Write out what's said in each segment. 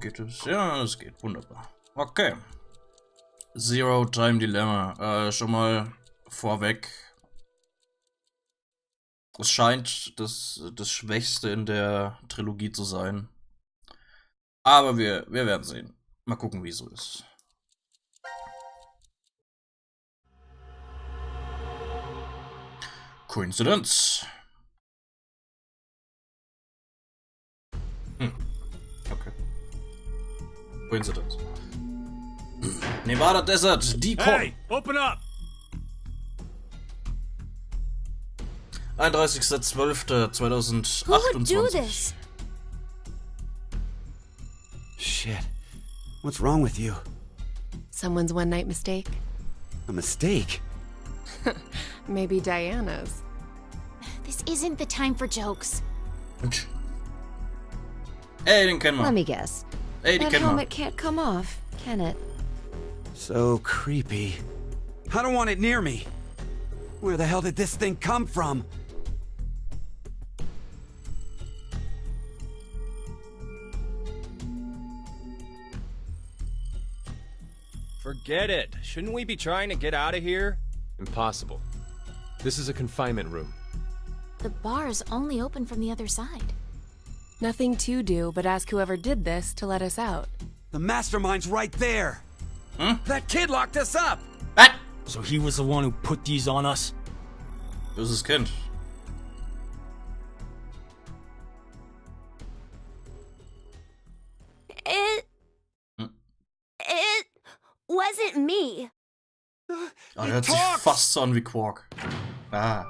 geht es? Ja, es geht. Wunderbar. Okay. Zero Time Dilemma. Schon mal vorweg. Es scheint das Schwächste in der Trilogie zu sein. Aber wir werden sehen. Mal gucken, wie es so ist. Coincidence. Okay. Coincidence. Nevada Desert, die kommt. Hey, open up! 31.12.2028. Shit. What's wrong with you? Someone's one-night mistake? A mistake? Maybe Diana's. This isn't the time for jokes. Ey, den kennen wir. Let me guess. Ey, die That kennen wir. helmet can't come off, can it? So creepy. I don't want it near me. Where the hell did this thing come from? Forget it. Shouldn't we be trying to get out of here? Impossible. This is a confinement room. The bar's only open from the other side. Nothing to do but ask whoever did this to let us out. The mastermind's right there. Huh? That kid locked us up. Was? So he was the one who put these on us? Böses Kind. It wasn't me. Oh, der hört sich fast so an wie Quark. Ah.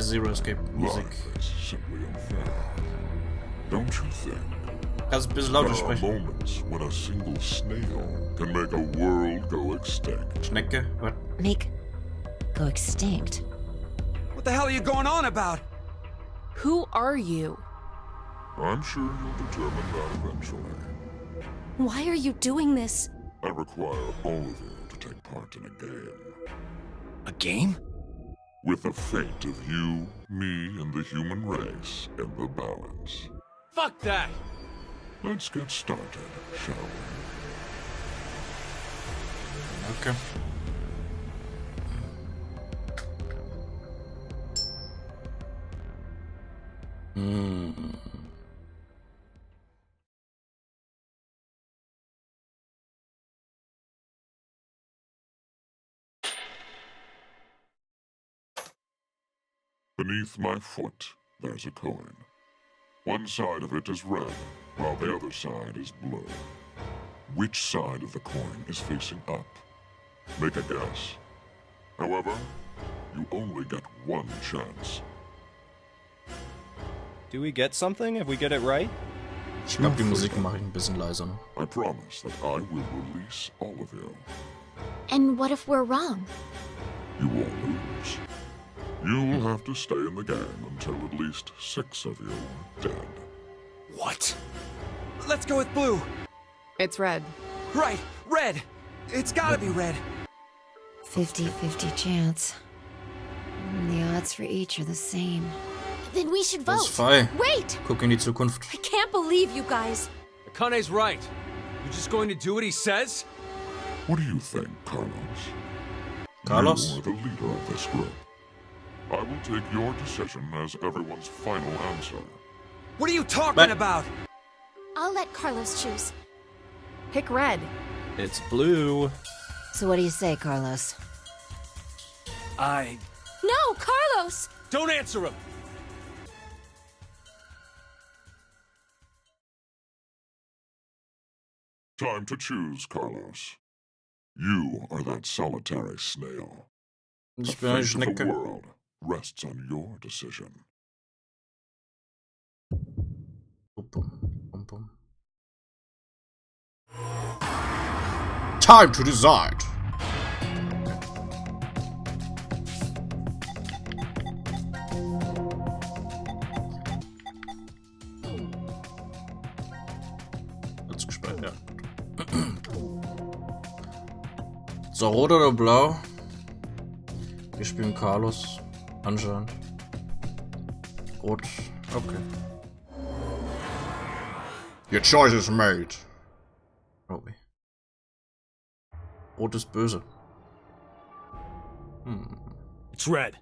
Zero Escape Musik. Don't you think? Kannst ein bisschen lauter There are sprechen. moments when a single snail can make a world go extinct. Schnecke? Was? Go extinct. What the hell are you going on about? Who are you? I'm sure you'll determine that eventually. Why are you doing this? I require all of you to take part in a game. A game? With the fate of you, me, and the human race in the balance. Fuck that! Let's get started, shall we? Okay. Beneath my foot, there's a coin. One side of it is red, while the other side is blue. Which side of the coin is facing up? Make a guess. However, you only get one chance. Do we get something if we get it right? Ich glaube, die Musik mache ich ein bisschen leiser. Ne? I promise that I will release all of you. And what if we're wrong? You won't lose. You'll have to stay in the game until at least 6 of you are dead. What? Let's go with blue. It's red. Right, red. It's gotta be red. 50-50 chance. The odds for each are the same. Then we should Das vote. ist frei. Wait! Guck in die Zukunft. I can't believe you guys. Akane's right. You're just going to do what he says? What do you think, Carlos? Carlos? You are the leader of this group. I will take your decision as everyone's final answer. What are you talking about? I'll let Carlos choose. Pick red. It's blue. So what do you say, Carlos? No, Carlos! Don't answer him! Time to choose, Carlos. You are that solitary snail. Ich The bin eine fate of the Schnecke. world rests on your decision. Time to decide. Jetzt gespannt, ja. So, rot oder blau? Wir spielen Carlos. Anscheinend. Rot. Okay. Your choice is made. Oh, weh. Rot ist böse. It's red.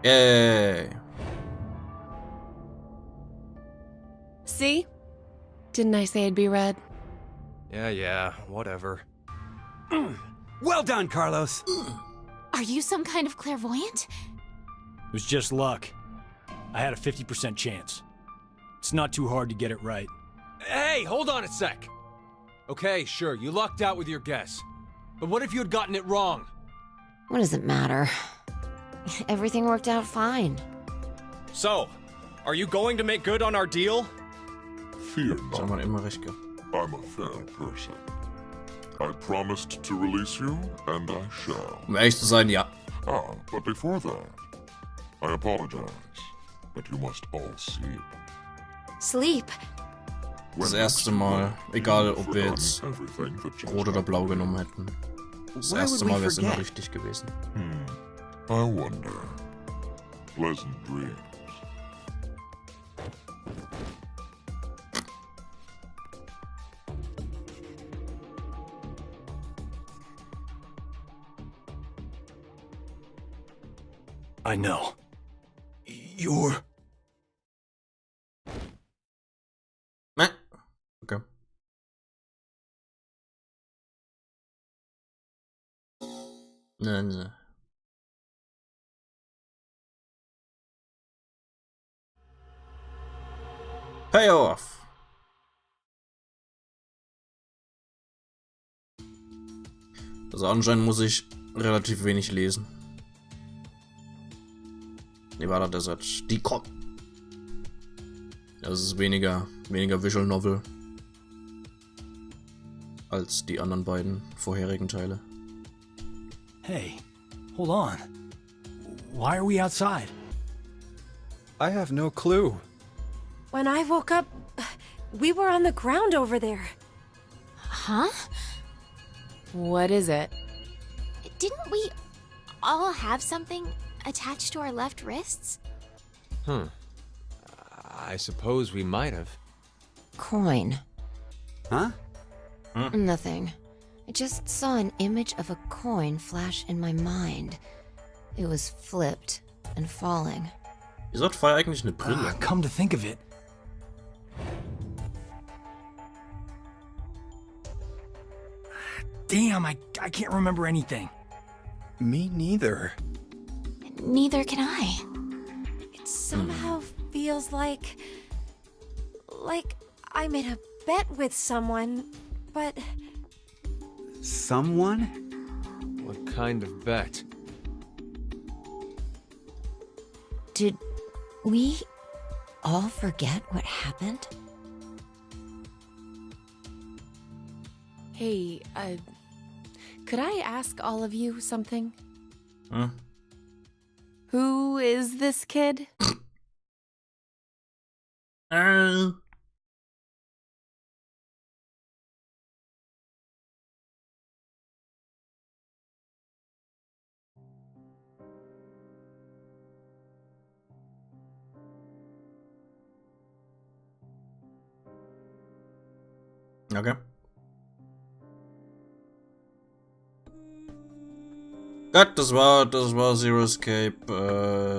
Yay. See? Didn't I say it'd be red? Yeah, whatever. Well done, Carlos. Are you some kind of clairvoyant? It was just luck. I had a 50% chance. It's not too hard to get it right. Hey, hold on a sec. Okay, sure, you lucked out with your guess. But what if you had gotten it wrong? What does it matter? Everything worked out fine. So, are you going to make good on our deal? Fear Das hat not, man immer recht gehabt. I'm a fair person. I promised to release you, and I shall. Um ehrlich zu sein, ja. Ah, but before that, I apologize, but you must all sleep. Sleep. Das erste Mal. Egal, ob wir jetzt Everything that just rot oder blau genommen hätten. Das Why erste would we Mal wäre es immer forget? richtig gewesen. I wonder. Pleasant dreams. I know. You're... Ne? Okay. Ne. Payoff. Also anscheinend muss ich relativ wenig lesen. Nevada Desert. Die kommt. Das ist weniger Visual Novel als die anderen beiden vorherigen Teile. Hey, hold on. Why are we outside? I have no clue. When I woke up, we were on the ground over there. Huh? What is it? Didn't we all have something attached to our left wrists? I suppose we might have. Coin. Huh? Nothing. I just saw an image of a coin flash in my mind. It was flipped and falling. Wieso hat Fire eigentlich eine Brille? Come to think of it. Damn, I can't remember anything. Me neither. Neither can I. It somehow feels like I made a bet with someone, but Someone? What kind of bet? Did we all forget what happened? hey, could I ask all of you something? Hm? Who is this kid? Okay. Gut, das war Zero Escape,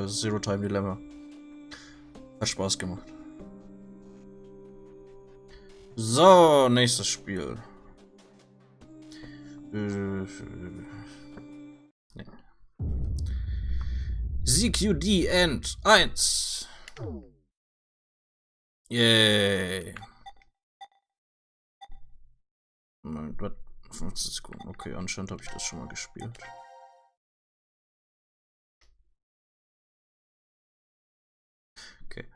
Zero Time Dilemma. Hat Spaß gemacht. So, nächstes Spiel. Ja. CQD End 1. Yay. Moment, was? 15 Sekunden. Okay, anscheinend habe ich das schon mal gespielt. Okay.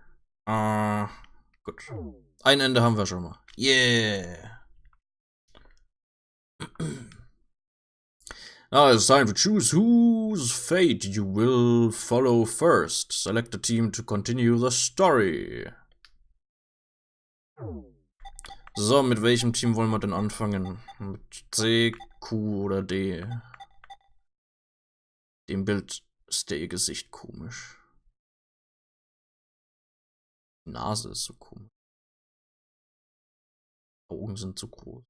Gut. Ein Ende haben wir schon mal. Yeah. Now it's time to choose whose fate you will follow first. Select a team to continue the story. So, mit welchem Team wollen wir denn anfangen? Mit C, Q oder D? Dem Bild ist der ihr Gesicht komisch. Die Nase ist so komisch. Die Augen sind zu groß.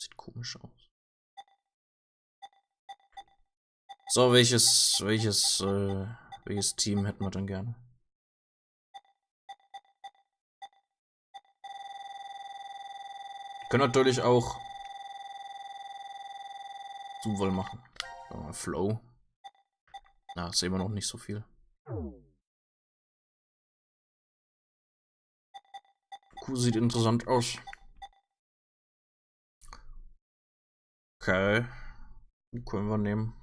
Sieht komisch aus. So, welches Team hätten wir denn gerne? Können natürlich auch Zufall machen. Flow. Na, sehen wir noch nicht so viel. Q sieht interessant aus. Okay. Die können wir nehmen.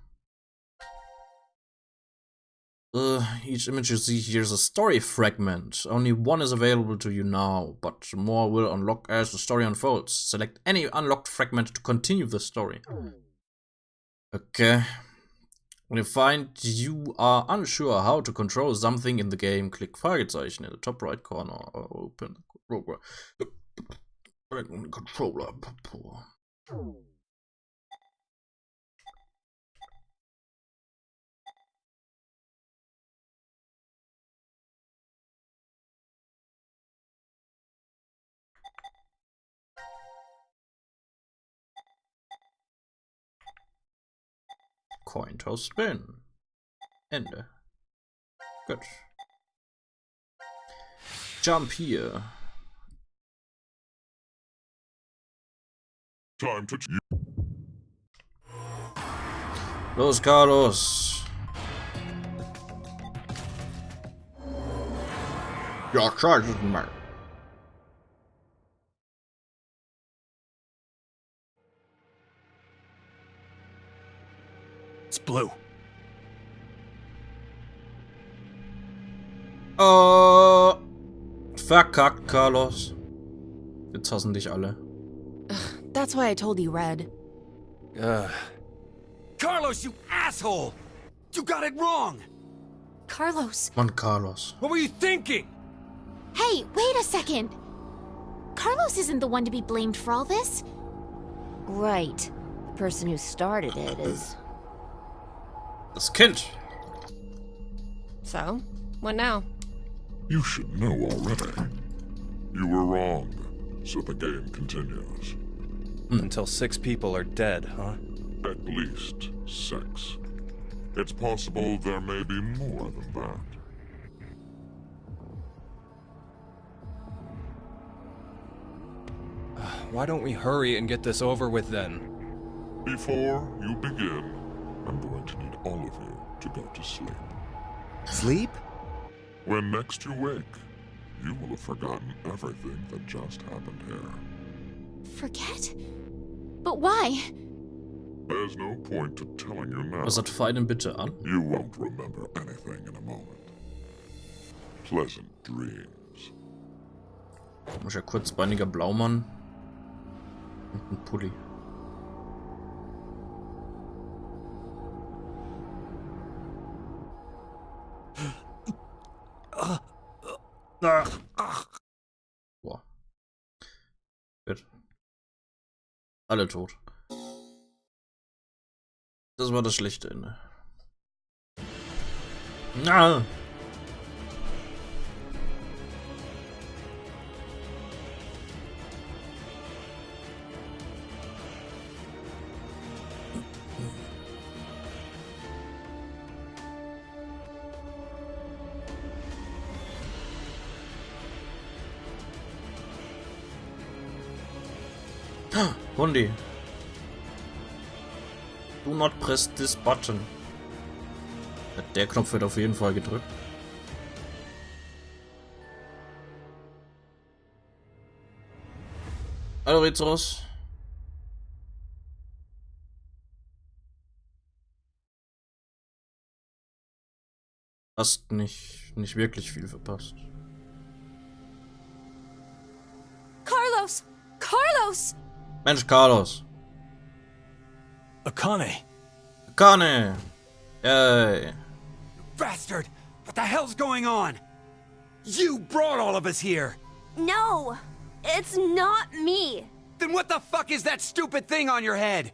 Each image you see here is a story fragment. Only one is available to you now, but more will unlock as the story unfolds. Select any unlocked fragment to continue the story. Okay. When you find you are unsure how to control something in the game, click Fragezeichen in the top right corner or open the controller. Coin toss spin. Ende. Gut. Jump here. Time to... Los, Carlos. Ja, scheiße, Mann. It's blue. Verkackt, Carlos. Jetzt hassen dich alle. That's why I told you red. Carlos, you asshole! You got it wrong! Carlos. Mann, Carlos. What were you thinking? Hey, wait a second. Carlos isn't the one to be blamed for all this. Right. The person who started it is... Das Kind. So, what now? You should know already. You were wrong, so the game continues. Until 6 people are dead, huh? At least 6. It's possible there may be more than that. Why don't we hurry and get this over with then? Before you begin, I'm going to need all of you to go to sleep. Sleep? When next you wake, you will have forgotten everything that just happened here. Forget? But why? There's no point to telling you now. Was hat Feinen bitte an? You won't remember anything in a moment. Pleasant dreams. Muss ja kurzbeiniger Blaumann. Und ein Pulli. Boah. Gut. Alle tot. Das war das schlechte Ende. Ah. Hundi. Do not press this button. Der Knopf wird auf jeden Fall gedrückt. Hallo Rizos. Hast nicht wirklich viel verpasst. Carlos! Carlos! Mensch, Carlos. Akane. Akane. Yay. Bastard! What the hell's going on? You brought all of us here! No! It's not me! Then what the fuck is that stupid thing on your head?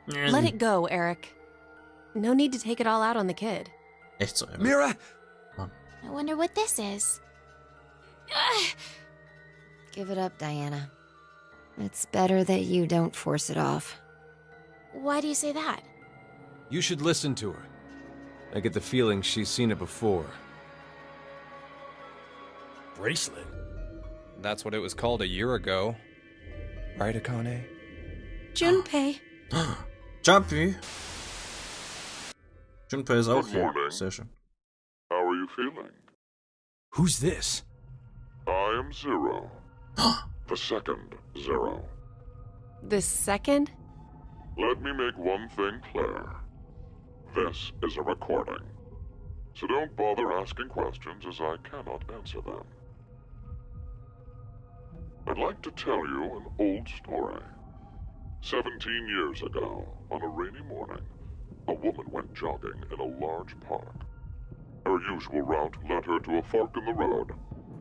Let it go, Eric. No need to take it all out on the kid. Echt so, Eric. Mira? I wonder what this is. Give it up, Diana. It's better that you don't force it off. Why do you say that? You should listen to her. I get the feeling she's seen it before. Bracelet? That's what it was called a year ago. Right, Akane? Junpei. Jumpy. Junpei ist auch Good hier. morning. Sehr schön. How are you feeling? Who's this? I am Zero. The second Zero. The second? Let me make one thing clear. This is a recording. So don't bother asking questions as I cannot answer them. I'd like to tell you an old story. 17 years ago, on a rainy morning, a woman went jogging in a large park. Her usual route led her to a fork in the road.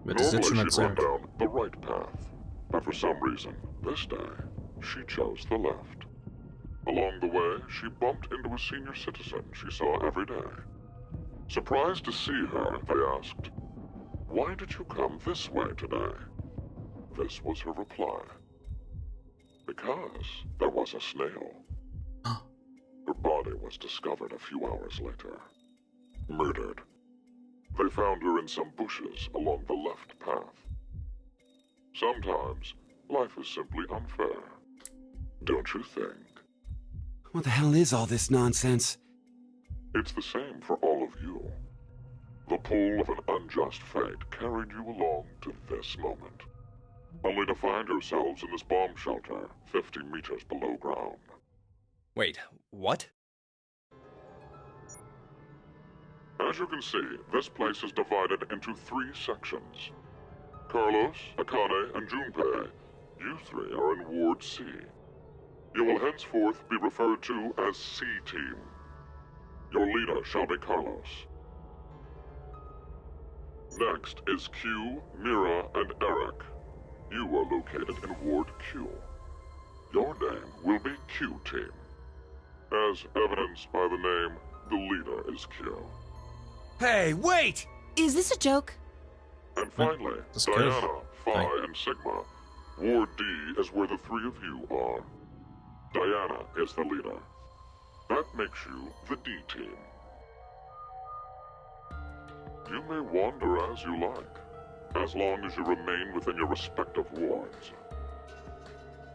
Wird das jetzt schon Normally she'd run erzählt? down the right path, but for some reason, this day, she chose the left. Along the way, she bumped into a senior citizen she saw every day. Surprised to see her, they asked, "Why did you come this way today?" This was her reply. Because there was a snail. Her body was discovered a few hours later. Murdered. They found her in some bushes along the left path. Sometimes, life is simply unfair. Don't you think? What the hell is all this nonsense? It's the same for all of you. The pull of an unjust fate carried you along to this moment. Only to find yourselves in this bomb shelter 50 meters below ground. Wait, what? As you can see, this place is divided into 3 sections. Carlos, Akane, and Junpei, you 3 are in Ward C. You will henceforth be referred to as C-Team. Your leader shall be Carlos. Next is Q, Mira, and Eric. You are located in Ward Q. Your name will be Q-Team. As evidenced by the name, the leader is Q. Hey, wait! Is this a joke? And finally, That's good. Diana, Phi, Thank- and Sigma. Ward D is where the 3 of you are. Diana is the leader. That makes you the D-Team. You may wander as you like, as long as you remain within your respective wards.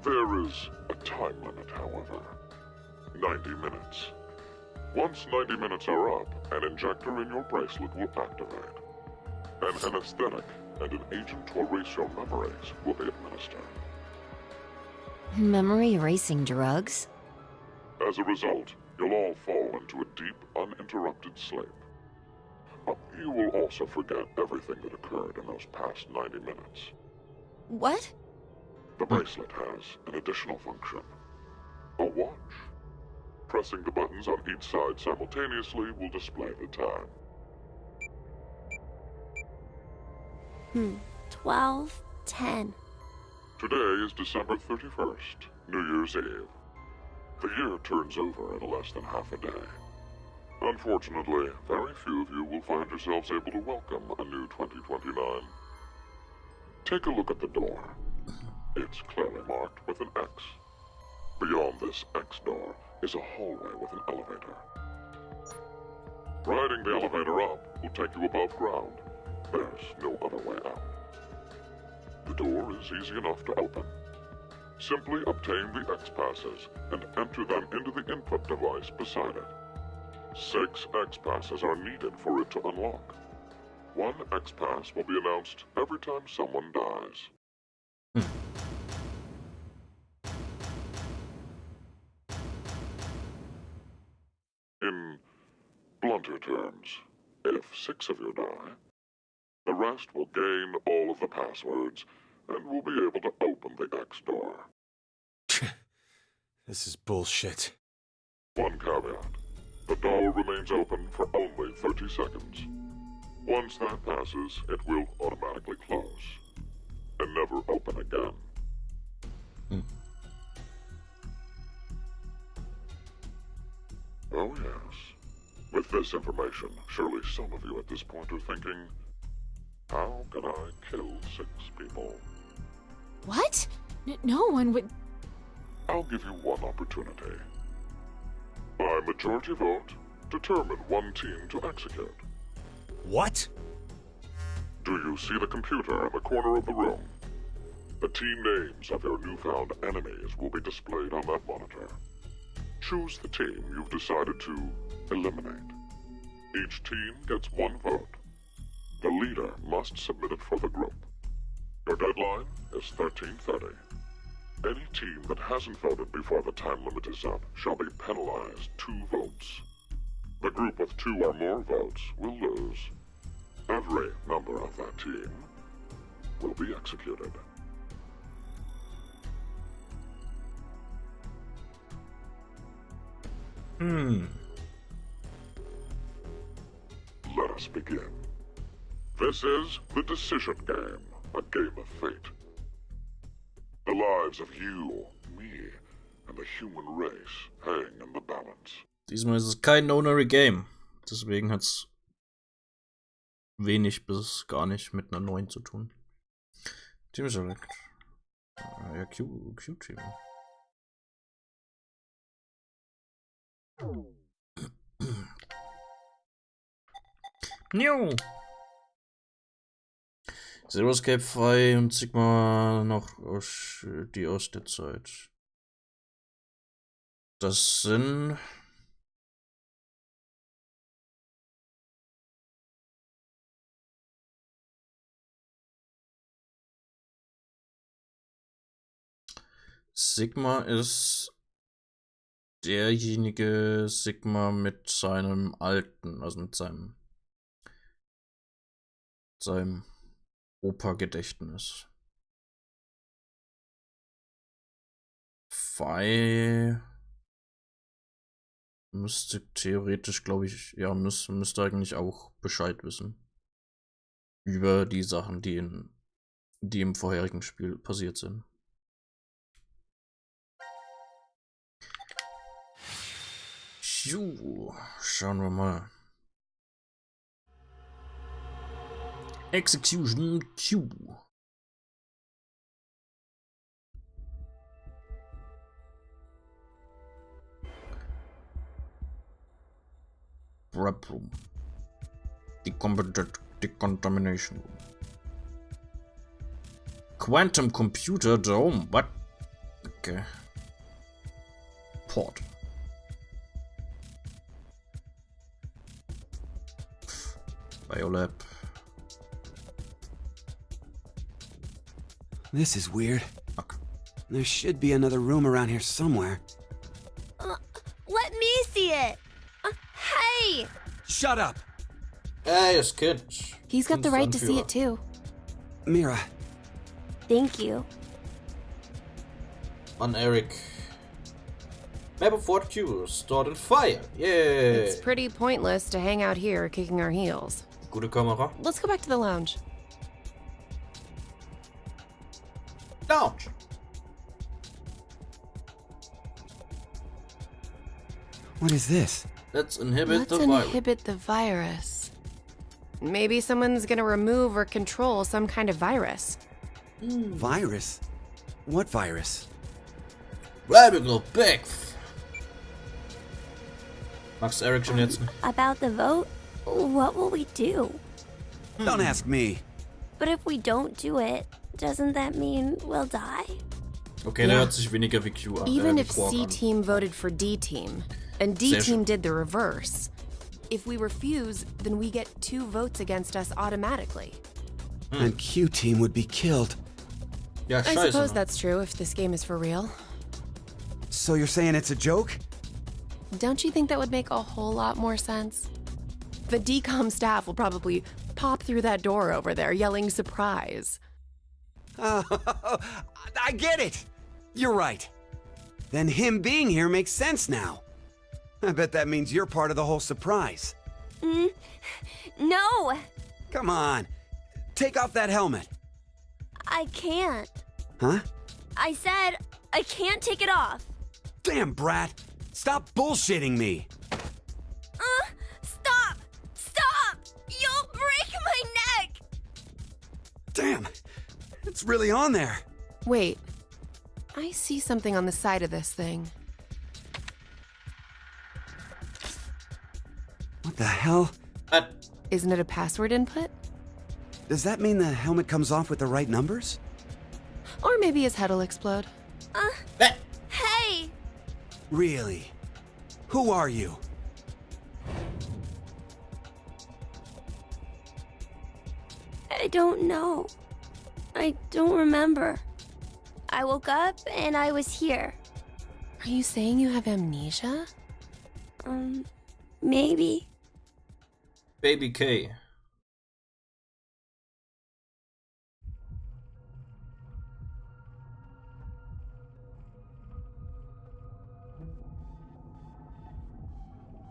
There is a time limit, however. 90 minutes. Once 90 minutes are up, an injector in your bracelet will activate. An anesthetic and an agent to erase your memories will be administered. Memory erasing drugs? As a result, you'll all fall into a deep, uninterrupted sleep. You will also forget everything that occurred in those past 90 minutes. What? The bracelet has an additional function. A watch. Pressing the buttons on each side simultaneously will display the time. 12:10. Today is December 31st, New Year's Eve. The year turns over in less than half a day. Unfortunately, very few of you will find yourselves able to welcome a new 2029. Take a look at the door. It's clearly marked with an X. Beyond this X door is a hallway with an elevator. Riding the elevator up will take you above ground. There's no other way out. The door is easy enough to open. Simply obtain the X passes and enter them into the input device beside it. 6 X passes are needed for it to unlock. 1 X pass will be announced every time someone dies. In blunter terms, if 6 of you die, the rest will gain all of the passwords and will be able to open the X door. This is bullshit. One caveat. The door remains open for only 30 seconds. Once that passes, it will automatically close and never open again. Oh yes. With this information, surely some of you at this point are thinking, how can I kill 6 people? What? No one would. I'll give you one opportunity. By majority vote, determine one team to execute. What? Do you see the computer in the corner of the room? The team names of your newfound enemies will be displayed on that monitor. Choose the team you've decided to eliminate. Each team gets 1 vote. The leader must submit it for the group. Your deadline is 13:30. Any team that hasn't voted before the time limit is up shall be penalized 2 votes. The group with 2 or more votes will lose. Every member of that team will be executed. Let us begin. This is the decision game, a game of fate. The lives of you, me, and the human race hang in the balance. Diesmal ist es kein No-Nary Game. Deswegen hat's wenig bis gar nicht mit einer neuen zu tun. Team Select. Ja, Q-Team. New. Zero Escape frei und Sigma noch aus der Zeit. Das sind Sigma ist derjenige Sigma mit seinem alten, also mit seinem Opa-Gedächtnis. Phi müsste theoretisch, glaube ich, ja, müsste eigentlich auch Bescheid wissen. Über die Sachen, die im vorherigen Spiel passiert sind. Schauen wir mal. Execution Q. Prep Room. Decontamination Room. Quantum Computer Dome. What? Okay. Port. Biolab. This is weird. Okay. There should be another room around here somewhere. Let me see it. Hey! Shut up! Hey, it's kid. He's got the right to see it too. Mira. Thank you. On Eric. Map of Fort Q, stored in fire. Yay! It's pretty pointless to hang out here kicking our heels. Gute Kamera. Let's go back to the lounge. Lounge. What is this? Let's inhibit Let's the virus. inhibit the virus. Maybe someone's gonna remove or control some kind of virus. Virus? What virus? Radical Big. Magst du Eric schon jetzt? About the vote? What will we do? Don't ask me. But if we don't do it, doesn't that mean we'll die? Okay, der hört sich weniger wie Q an. Even wie if Quark an. C-Team voted for D-Team, and Sehr D-Team schön. did the reverse, if we refuse, then we get 2 votes against us automatically. And Q Team would be killed. Ja, I scheiße. suppose ne? that's true if this game is for real. So you're saying it's a joke? Don't you think that would make a whole lot more sense? The DCOM staff will probably pop through that door over there yelling surprise. I get it! You're right. Then him being here makes sense now. I bet that means you're part of the whole surprise. No! Come on. Take off that helmet. I can't. Huh? I said I can't take it off. Damn, Brat. Stop bullshitting me. Stop! Stop! You'll break my neck! Damn. It's really on there. Wait. I see something on the side of this thing. What the hell? Isn't it a password input? Does that mean the helmet comes off with the right numbers? Or maybe his head'll explode. Hey! Really? Who are you? I don't know. I don't remember. I woke up and I was here. Are you saying you have amnesia? Maybe. Baby K.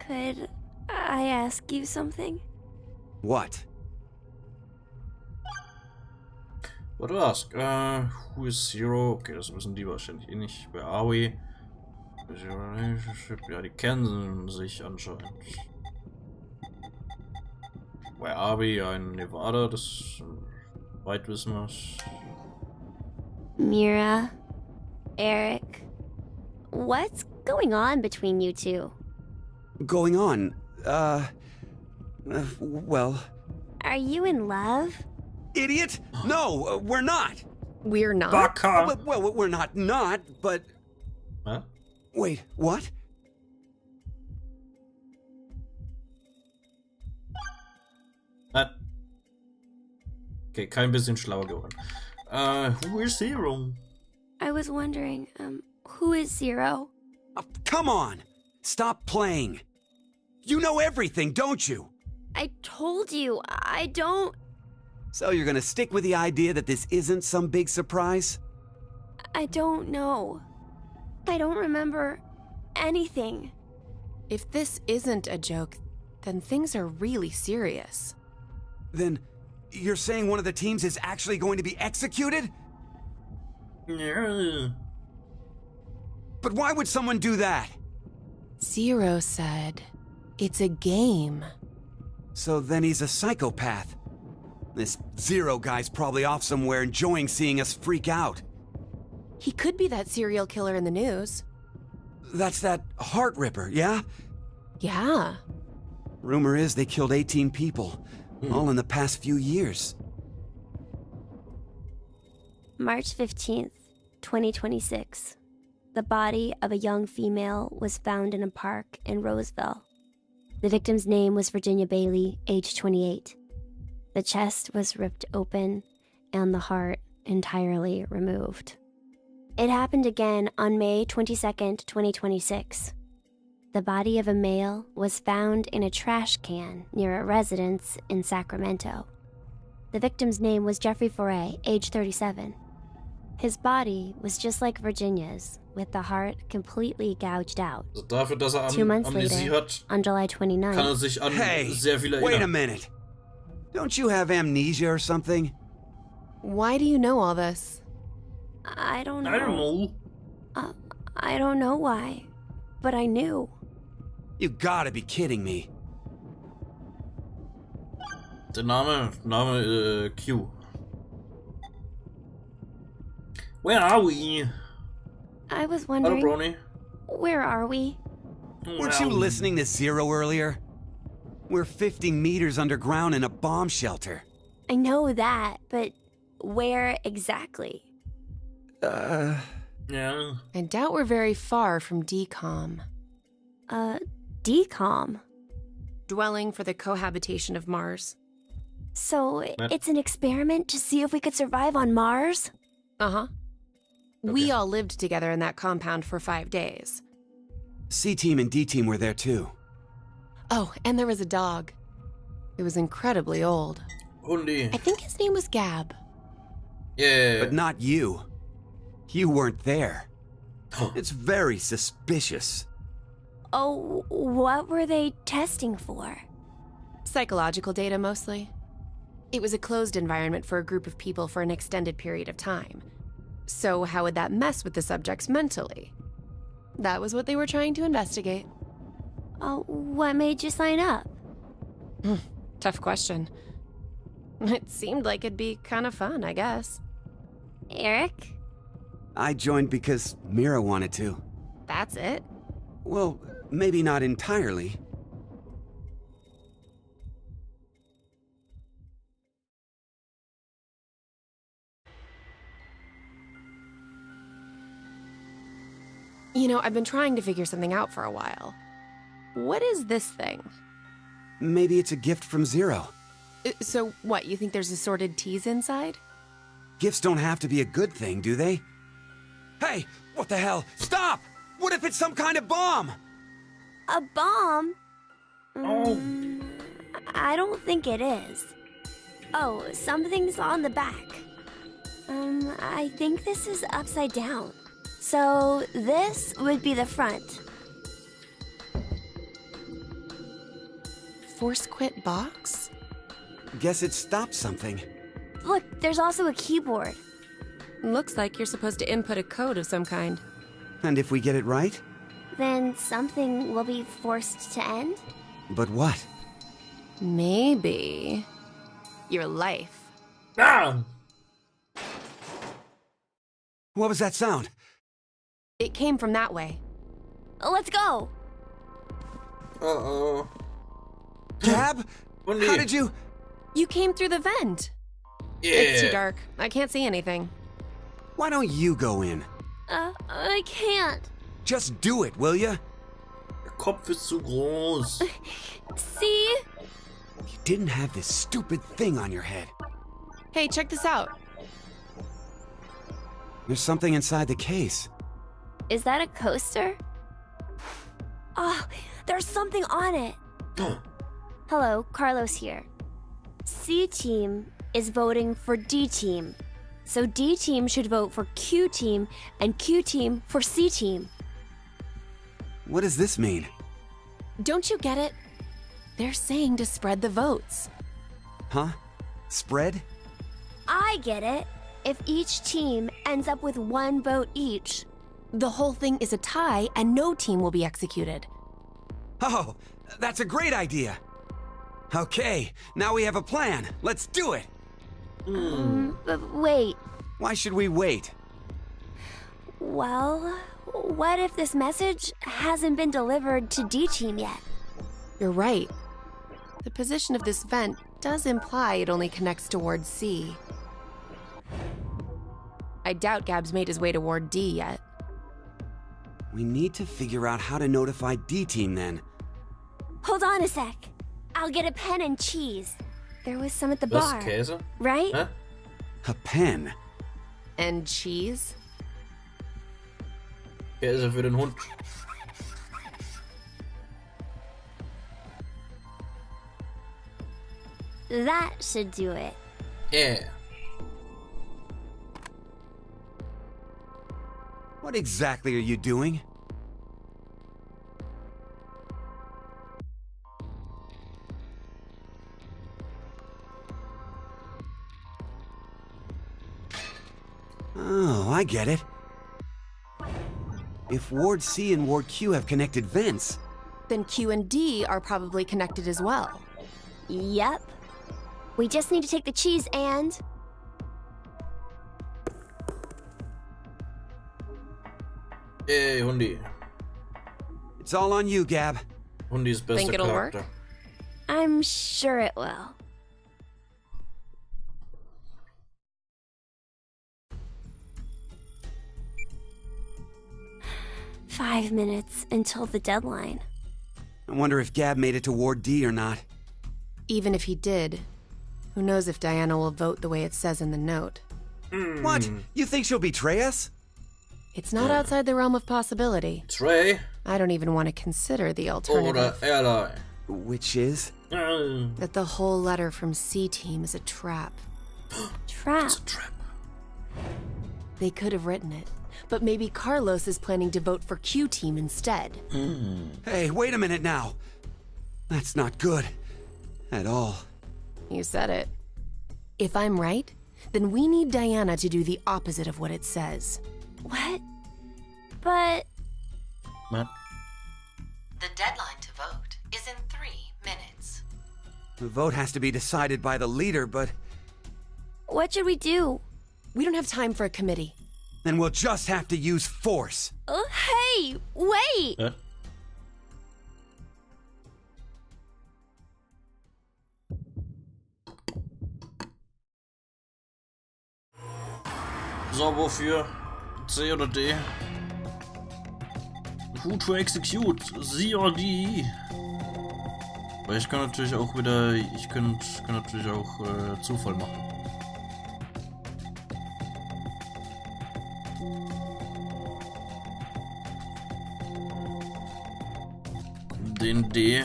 Could I ask you something? What? What to ask? Who is Zero? Okay, das wissen die wahrscheinlich eh nicht. Where are we? Ja, die kennen sich anscheinend. Where are we? Ja, in Nevada, das weit wissen wir. Mira, Eric, what's going on between you two? Going on? Well... Are you in love? Idiot! No, we're not! We're not? Baka! Well, we're not, but... Huh? Wait, what? Okay, kein bisschen schlauer geworden. Who is Zero? I was wondering, who is Zero? Oh, come on! Stop playing! You know everything, don't you? I told you, I don't... So you're gonna stick with the idea that this isn't some big surprise? I don't know. I don't remember anything. If this isn't a joke, then things are really serious. Then you're saying one of the teams is actually going to be executed? Yeah. But why would someone do that? Zero said, it's a game. So then he's a psychopath. This Zero guy's probably off somewhere enjoying seeing us freak out. He could be that serial killer in the news. That's that heart ripper, yeah? Yeah. Rumor is they killed 18 people, all in the past few years. March 15th, 2026. The body of a young female was found in a park in Roseville. The victim's name was Virginia Bailey, age 28. The chest was ripped open and the heart entirely removed. It happened again on May 22nd, 2026. The body of a male was found in a trash can near a residence in Sacramento. The victim's name was Jeffrey Foray, age 37. His body was just like Virginia's, with the heart completely gouged out. Also dafür, dass er 2 months Amnesie later, hat, on July 29th, kann er sich an sehr viele Wait a erinnern. minute. Don't you have amnesia or something? Why do you know all this? I don't know. I don't know. I don't know why, but I knew. You gotta be kidding me. Der Name Q. Where are we? I was Hallo wondering, Brony. where are we? Weren't you listening to Zero earlier? We're 50 meters underground in a bomb shelter. I know that, but where exactly? Yeah. I doubt we're very far from DCOM. DCOM. Dwelling for the cohabitation of Mars. So, it's an experiment to see if we could survive on Mars? Uh-huh. We all lived together in that compound for 5 days. C-Team and D-Team were there too. Oh, and there was a dog. It was incredibly old. Hundi. I think his name was Gab. Yeah. But not you. You weren't there. It's very suspicious. Oh, what were they testing for? Psychological data, mostly. It was a closed environment for a group of people for an extended period of time. So how would that mess with the subjects mentally? That was what they were trying to investigate. What made you sign up? Tough question. It seemed like it'd be kind of fun, I guess. Eric? I joined because Mira wanted to. That's it? Well, maybe not entirely. You know, I've been trying to figure something out for a while. What is this thing? Maybe it's a gift from Zero. So what, you think there's assorted teas inside? Gifts don't have to be a good thing, do they? Hey, what the hell? Stop! What if it's some kind of bomb? A bomb? I don't think it is. Oh, something's on the back. I think this is upside down. So this would be the front. Force quit box? Guess it stopped something. Look, there's also a keyboard. Looks like you're supposed to input a code of some kind. And if we get it right? Then something will be forced to end? But what? Maybe your life. Ah! What was that sound? It came from that way. Let's go! Uh-oh. Gab? How did you... You came through the vent. Yeah. It's too dark. I can't see anything. Why don't you go in? I can't. Just do it, will ya? Der Kopf ist zu groß. See? You didn't have this stupid thing on your head. Hey, check this out. There's something inside the case. Is that a coaster? Oh, there's something on it. Hello, Carlos here. C team is voting for D team. So D team should vote for Q team and Q team for C team. What does this mean? Don't you get it? They're saying to spread the votes. Huh? Spread? I get it. If each team ends up with 1 vote each, the whole thing is a tie and no team will be executed. Oh, that's a great idea. Okay, now we have a plan. Let's do it. But wait. Why should we wait? Well, what if this message hasn't been delivered to D team yet? You're right. The position of this vent does imply it only connects towards C. I doubt Gab's made his way toward D yet. We need to figure out how to notify D team then. Hold on a sec. I'll get a pen and cheese. There was some at the Was bar. Käse? Right? Hä? A pen? And cheese? Käse für den Hund. That should do it. Yeah. What exactly are you doing? Oh, I get it. If Ward C and Ward Q have connected vents, Then Q and D are probably connected as well. Yep. We just need to take the cheese and... Hey, Hundi. it's all on you, Gab. Hundis bester Think it'll Charakter. work? I'm sure it will. "5 minutes until the deadline." I wonder if Gab made it to Ward D or not. Even if he did, who knows if Diana will vote the way it says in the note. What? You think she'll betray us? It's not outside the realm of possibility. Trey I don't even want to consider the alternative. oder Ally? Which is? That the whole letter from C Team is a trap. Trap. It's a trap. They could have written it, but maybe Carlos is planning to vote for Q Team instead. Hey, wait a minute now. That's not good. At all. You said it. If I'm right, then we need Diana to do the opposite of what it says. What? But... What? The deadline to vote is in 3 minutes. The vote has to be decided by the leader, but what should we do? We don't have time for a committee. then we'll just have to use force. Hey, wait! So, wofür? C oder D? Who to execute? Sie oder die? Weil ich kann natürlich auch wieder... Ich kann natürlich auch Zufall machen. Den D.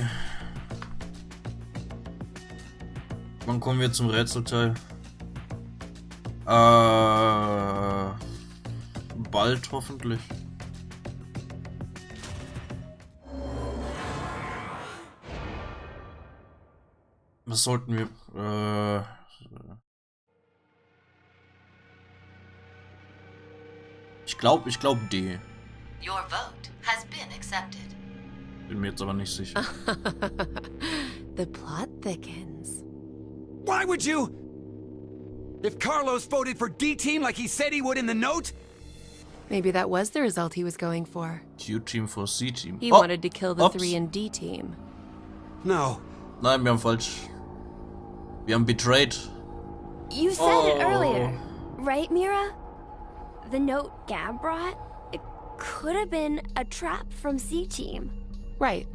Wann kommen wir zum Rätselteil? Bald hoffentlich. Was sollten wir? Ich glaube D. Your vote has been accepted. Bin mir jetzt aber nicht sicher. The plot thickens. Why would you? If Carlos voted for D-Team like he said he would in the note? Maybe that was the result he was going for. Q-Team for C-Team. He wanted to kill the 3 in D-Team. No. Nein, wir haben falsch. Wir haben betrayed. You said it earlier, right, Mira? The note Gab brought? It could have been a trap from C-Team. Right.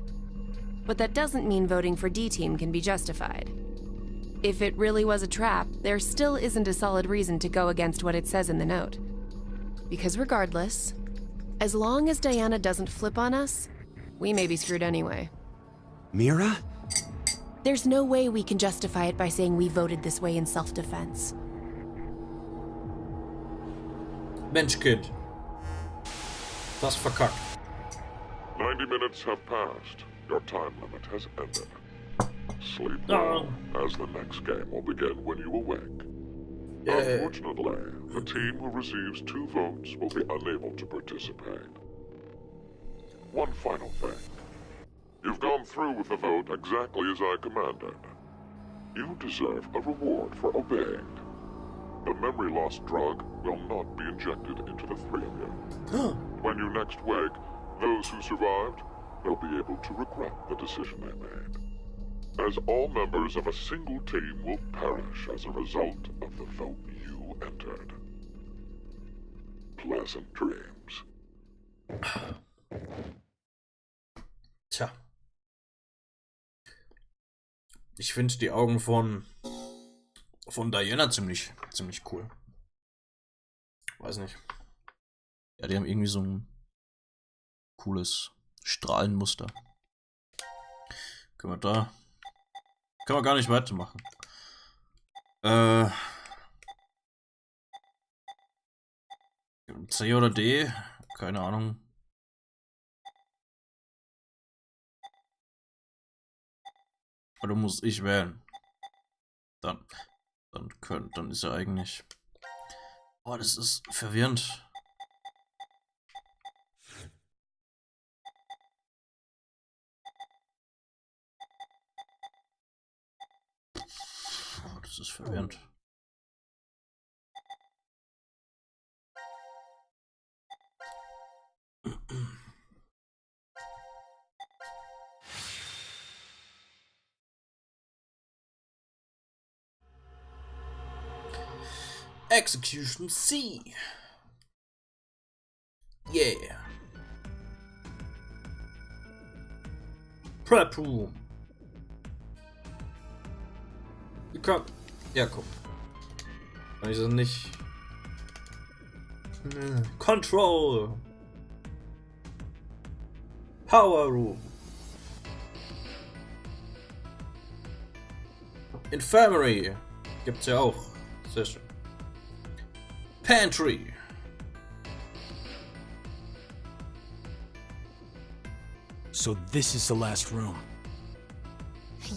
But that doesn't mean voting for D-Team can be justified. If it really was a trap, there still isn't a solid reason to go against what it says in the note. Because regardless, as long as Diana doesn't flip on us, we may be screwed anyway. Mira? There's no way we can justify it by saying we voted this way in self-defense. Mensch, Kind. Das verkackt. 90 minutes have passed. Your time limit has ended. Sleep well, as the next game will begin when you awake. Unfortunately, the team who receives 2 votes will be unable to participate. One final thing. You've gone through with the vote exactly as I commanded. You deserve a reward for obeying. The memory loss drug will not be injected into the 3 of you. When you next wake, those who survived will be able to regret the decision they made. As all members of a single team will perish as a result of the vote you entered. Pleasant dreams. Tja. Ich finde die Augen von Diana ziemlich cool. Weiß nicht. Ja, die haben irgendwie so ein cooles Strahlenmuster. Können wir gar nicht weitermachen. C oder D? Keine Ahnung. Oder muss ich wählen? Dann könnt, dann ist er eigentlich. Oh, das ist verwirrend. Oh, das ist verwirrend. Execution C. Yeah. Prep Room. Komm. Ja, komm. Kann ich das nicht. Control. Power Room. Infirmary. Gibt's ja auch. Sehr schön. Pantry. So this is the last room.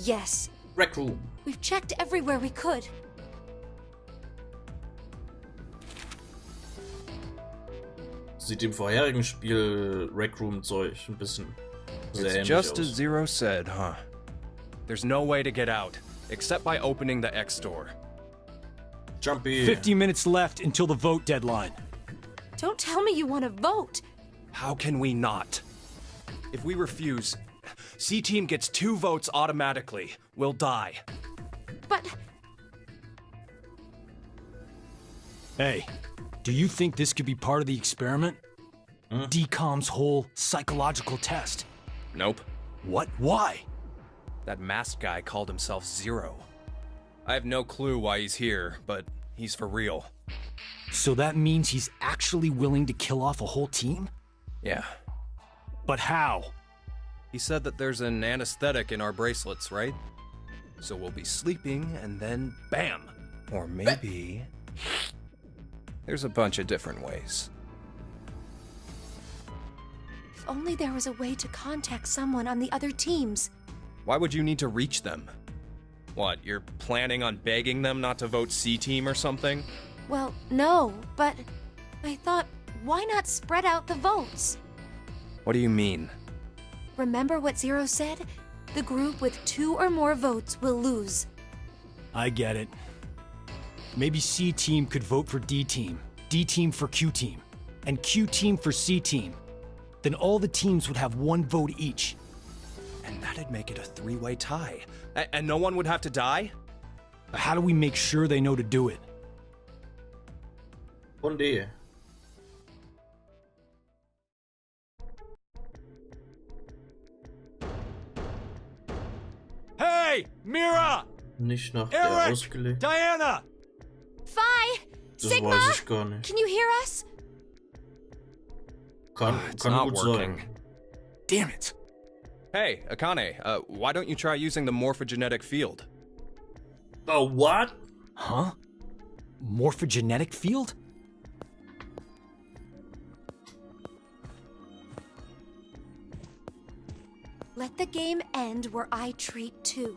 Yes. Rec Room. We've checked everywhere we could. sieht dem vorherigen Spiel Rec Room Zeug ein bisschen sehr ähnlich It's just as aus. Zero said, huh? There's no way to get out, except by opening the X door. Jumpy. 50 minutes left until the vote deadline. Don't tell me you want to vote. How can we not? If we refuse, C-Team gets 2 votes automatically. We'll die. But Hey, do you think this could be part of the experiment? DCOM's whole psychological test. Nope. What? Why? That masked guy called himself Zero. I have no clue why he's here, but he's for real. So that means he's actually willing to kill off a whole team? Yeah. But how? He said that there's an anesthetic in our bracelets, right? So we'll be sleeping, and then bam! Or maybe... There's a bunch of different ways. if only there was a way to contact someone on the other teams. Why would you need to reach them? What, you're planning on begging them not to vote C-Team or something? Well, no, but I thought, why not spread out the votes? What do you mean? Remember what Zero said? The group with 2 or more votes will lose. I get it. Maybe C-Team could vote for D-Team, D-Team for Q-Team, and Q-Team for C-Team. Then all the teams would have 1 vote each. And that'd make it a 3-way tie. And no one would have to die? How do we make sure they know to do it? Gute Idee. Hey, Mira! Nicht nach der Eric! ausgelegt. Diana! Phi! Das Sigma! weiß ich gar nicht. Can you hear us? It's Kann not gut working. sein. Damn it! Hey, Akane, why don't you try using the morphogenetic field? Oh, what? Huh? Morphogenetic field? Let the game end where I treat 2.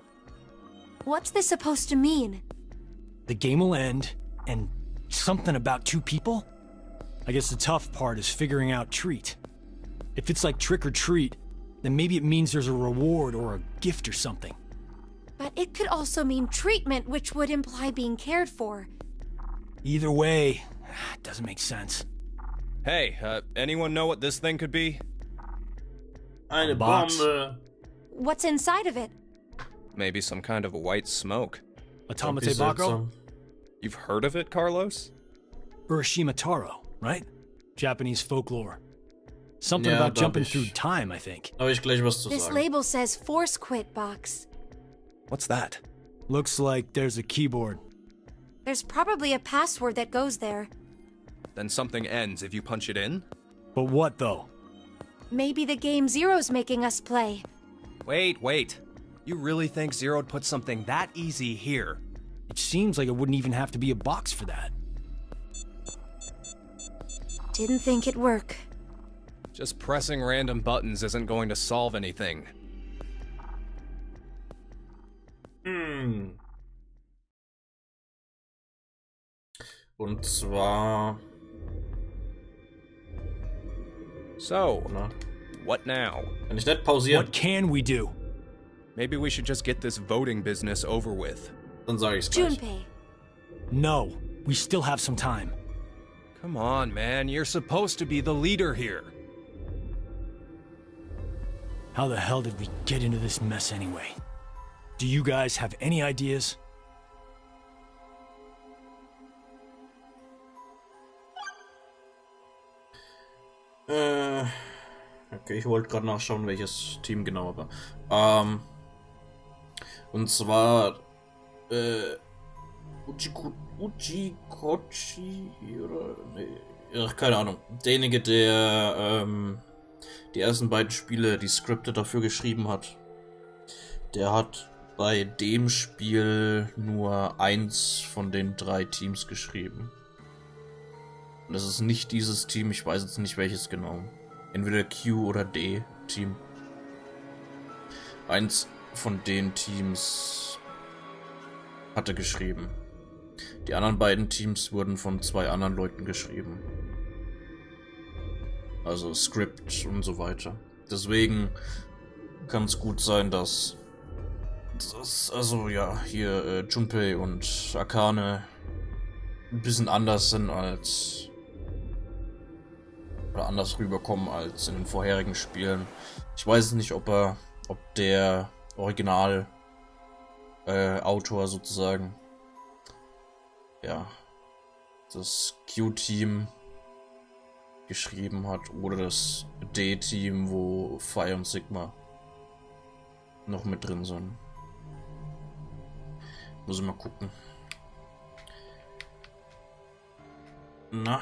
What's this supposed to mean? The game will end, and something about 2 people? I guess the tough part is figuring out treat. If it's like trick or treat, then maybe it means there's a reward or a gift or something. But it could also mean treatment, which would imply being cared for. Either way, it doesn't make sense. Hey, anyone know what this thing could be? Eine Box. Bombe. What's inside of it? Maybe some kind of white smoke. Automate Bako? Seltsam. You've heard of it, Carlos? Urashima Taro, right? Japanese folklore. Something Ja, about glaub jumping ich. through time, I think. Habe ich gleich was zu This sagen. label says Force Quit Box. What's that? Looks like there's a keyboard. There's probably a password that goes there. Then something ends if you punch it in? But what, though? Maybe the game Zero's making us play. Wait. You really think Zero'd put something that easy here? It seems like it wouldn't even have to be a box for that. Didn't think it'd work. Just pressing random buttons isn't going to solve anything. Und zwar... So, Na, what now? kann ich nicht pausieren? What can we do? Maybe we should just get this voting business over with. Dann sage ich's gleich. Junpei. No, we still have some time. Come on, man, you're supposed to be the leader here. How the hell did we get into this mess anyway? Do you guys have any ideas? Okay, ich wollte gerade nachschauen, welches Team genau war. Und zwar Uchikochi oder nee, ach, keine Ahnung. Derjenige, der die ersten beiden Spiele, die Skripte dafür geschrieben hat, der hat bei dem Spiel nur eins von den 3 Teams geschrieben. Und das ist nicht dieses Team, ich weiß jetzt nicht welches genau. Entweder Q oder D Team. Eins von den Teams hatte geschrieben. Die anderen beiden Teams wurden von 2 anderen Leuten geschrieben. Also Script und so weiter. Deswegen kann es gut sein, dass also ja, hier Junpei und Akane ein bisschen anders sind als oder anders rüberkommen als in den vorherigen Spielen. Ich weiß nicht, ob der Original Autor sozusagen ja das Q-Team geschrieben hat oder das D-Team, wo Phi und Sigma noch mit drin sind. Muss ich mal gucken. Na?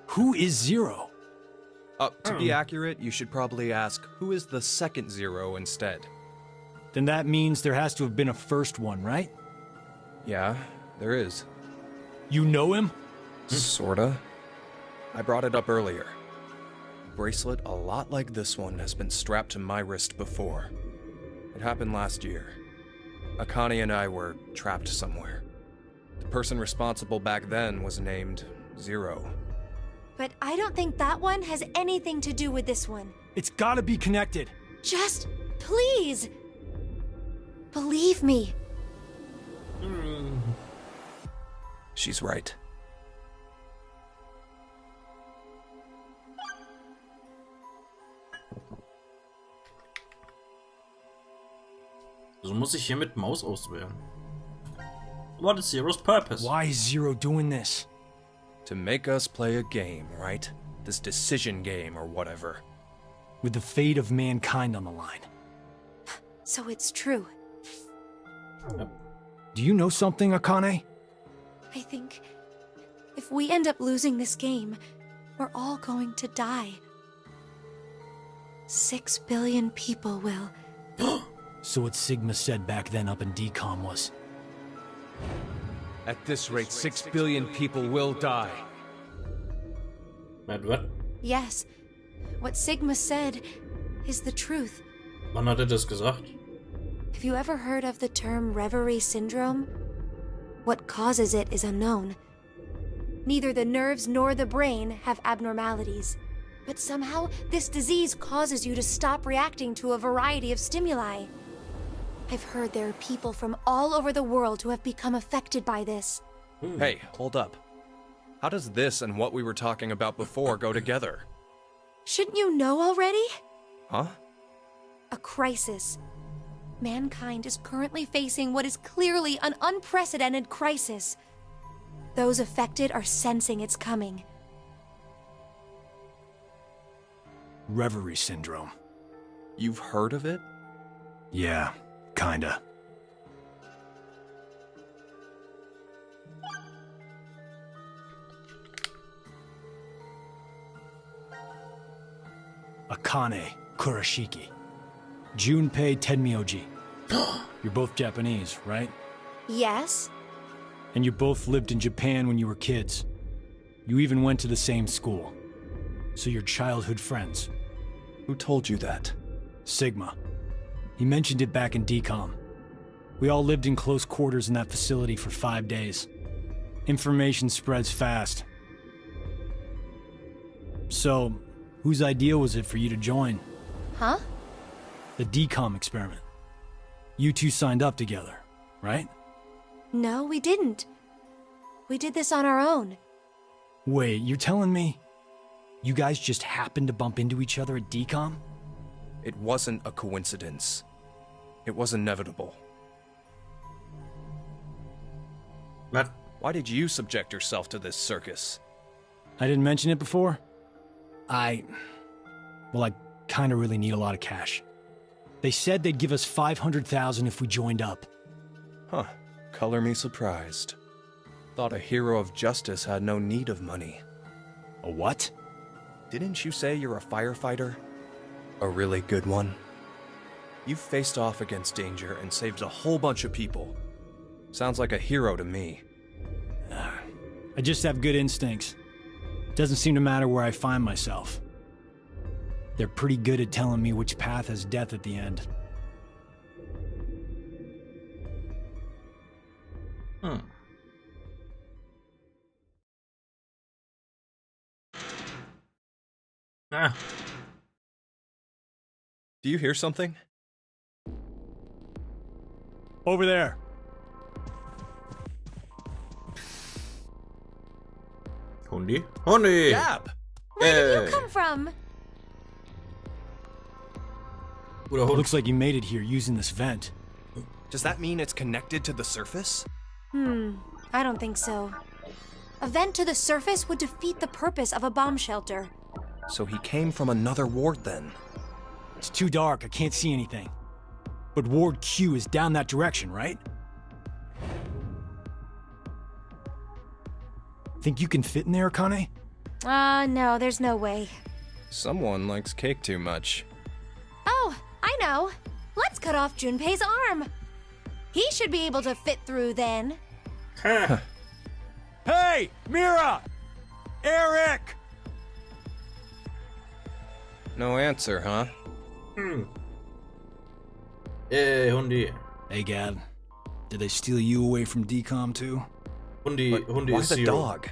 Who is Zero? To be accurate, you should probably ask, who is the second Zero instead? Then that means there has to have been a first one, right? Yeah, there is. You know him? Sorta. I brought it up earlier. A bracelet a lot like this one has been strapped to my wrist before. It happened last year. Akane and I were trapped somewhere. The person responsible back then was named Zero. But I don't think that one has anything to do with this one. It's gotta be connected. Just, please! Believe me. She's right. Also muss ich hier mit Maus auswählen. What is Zero's purpose? Why is Zero doing this? To make us play a game, right? This decision game or whatever. With the fate of mankind on the line. So it's true. Do you know something, Akane? I think if we end up losing this game, we're all going to die. 6 billion people will. So what Sigma said back then up in DCOM was... At this rate, 6 billion people will die. What? Yes. What Sigma said is the truth. Wann hat das gesagt? Have you ever heard of the term reverie syndrome? What causes it is unknown. Neither the nerves nor the brain have abnormalities. But somehow, this disease causes you to stop reacting to a variety of stimuli. I've heard there are people from all over the world who have become affected by this. Hey, hold up. How does this and what we were talking about before go together? Shouldn't you know already? Huh? A crisis. Mankind is currently facing what is clearly an unprecedented crisis. Those affected are sensing it's coming. Reverie syndrome. You've heard of it? Yeah, kinda. Akane Kurashiki. Junpei Tenmyoji. You're both Japanese, right? Yes? And you both lived in Japan when you were kids. You even went to the same school. So you're childhood friends. Who told you that? Sigma. He mentioned it back in DCOM. We all lived in close quarters in that facility for 5 days. Information spreads fast. So, whose idea was it for you to join? Huh? The DCOM experiment. You two signed up together, right? No, we didn't. We did this on our own. Wait, you're telling me you guys just happened to bump into each other at DCOM? It wasn't a coincidence. It was inevitable. What? Why did you subject yourself to this circus? I didn't mention it before? I kinda really need a lot of cash. They said they'd give us 500,000 if we joined up. Huh. Color me surprised. Thought a hero of justice had no need of money. A what? Didn't you say you're a firefighter? A really good one? You've faced off against danger and saved a whole bunch of people. Sounds like a hero to me. I just have good instincts. Doesn't seem to matter where I find myself. They're pretty good at telling me which path has death at the end. Ah. Do you hear something? Over there. Hundi? Hundi! Gab! Where did you come from? Guter Hund. Looks like you made it here using this vent. Does that mean it's connected to the surface? I don't think so. A vent to the surface would defeat the purpose of a bomb shelter. So he came from another ward then. It's too dark, I can't see anything. But Ward Q is down that direction, right? Think you can fit in there, Akane? No, there's no way. Someone likes cake too much. Oh, I know. Let's cut off Junpei's arm. He should be able to fit through then. Huh. Hey, Mira! Eric! No answer, huh? Hey, Hundi. Hey, Gab. Did they steal you away from DCOM too? Hundi Why is the zero. dog?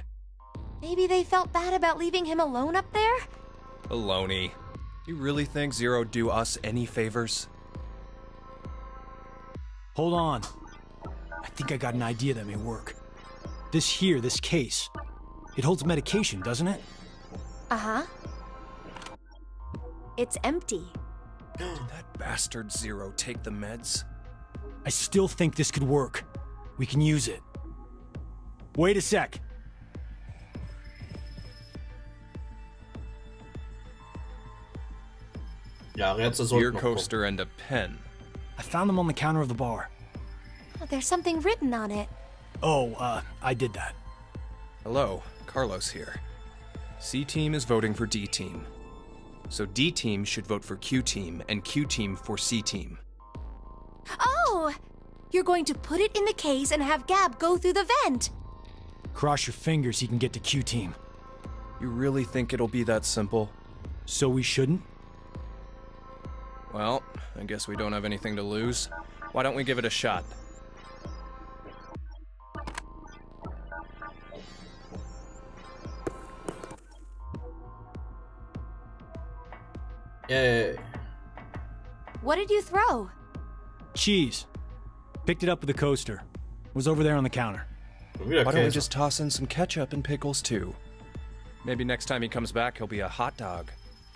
Maybe they felt bad about leaving him alone up there? Baloney. You really think Zero'd do us any favors? Hold on. I think I got an idea that may work. This case. It holds medication, doesn't it? Uh-huh. It's empty. Did that bastard Zero take the meds? I still think this could work. We can use it. Wait a sec. Ja, Rätsel Beer sollten noch coaster and a pen. I found them on the counter of the bar. Oh, there's something written on it. Oh, I did that. Hello, Carlos here. C-Team is voting for D-Team. So D-Team should vote for Q-Team, and Q-Team for C-Team. Oh! You're going to put it in the case and have Gab go through the vent. Cross your fingers he can get to Q-Team. You really think it'll be that simple? So we shouldn't? Well, I guess we don't have anything to lose. Why don't we give it a shot? Yay. What did you throw? Cheese. Picked it up with the coaster. Was over there on the counter. Wieder Why don't we Käse. just toss in some ketchup and pickles too? Maybe next time he comes back, he'll be a hot dog.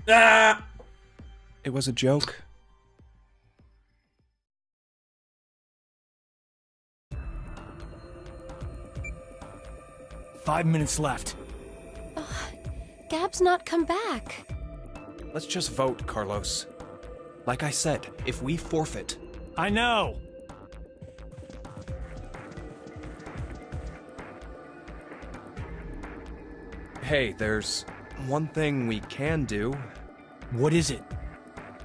Ah! It was a joke. Five minutes left. Gab's not come back. Let's just vote, Carlos. Like I said, if we forfeit... I know! Hey, there's one thing we can do. What is it?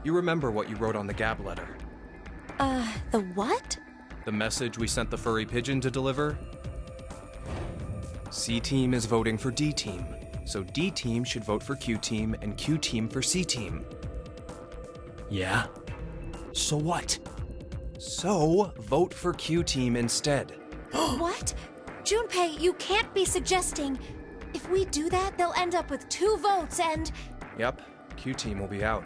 You remember what you wrote on the Gab letter? The what? The message we sent the furry pigeon to deliver? C-Team is voting for D-Team, so D-Team should vote for Q-Team and Q-Team for C-Team. Yeah? So what? So, vote for Q-Team instead. What? Junpei, you can't be suggesting... If we do that, they'll end up with 2 votes and... Yep, Q-Team will be out.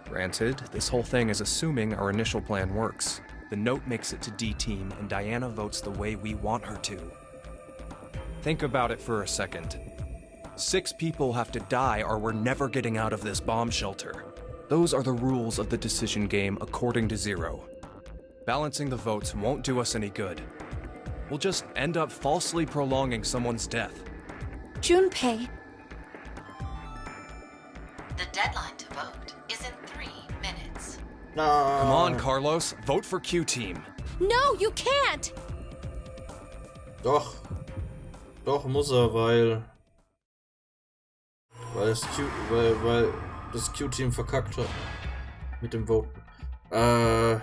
Granted, this whole thing is assuming our initial plan works. The note makes it to D-Team, and Diana votes the way we want her to. Think about it for a second. 6 people have to die or we're never getting out of this bomb shelter. Those are the rules of the decision game according to Zero. Balancing the votes won't do us any good. We'll just end up falsely prolonging someone's death. Junpei... The deadline to vote is in 3 minutes. No. Come on, Carlos, vote for Q-Team. No, you can't! Doch. Doch muss er, weil das Q-Team verkackt hat. Mit dem Voten. Warum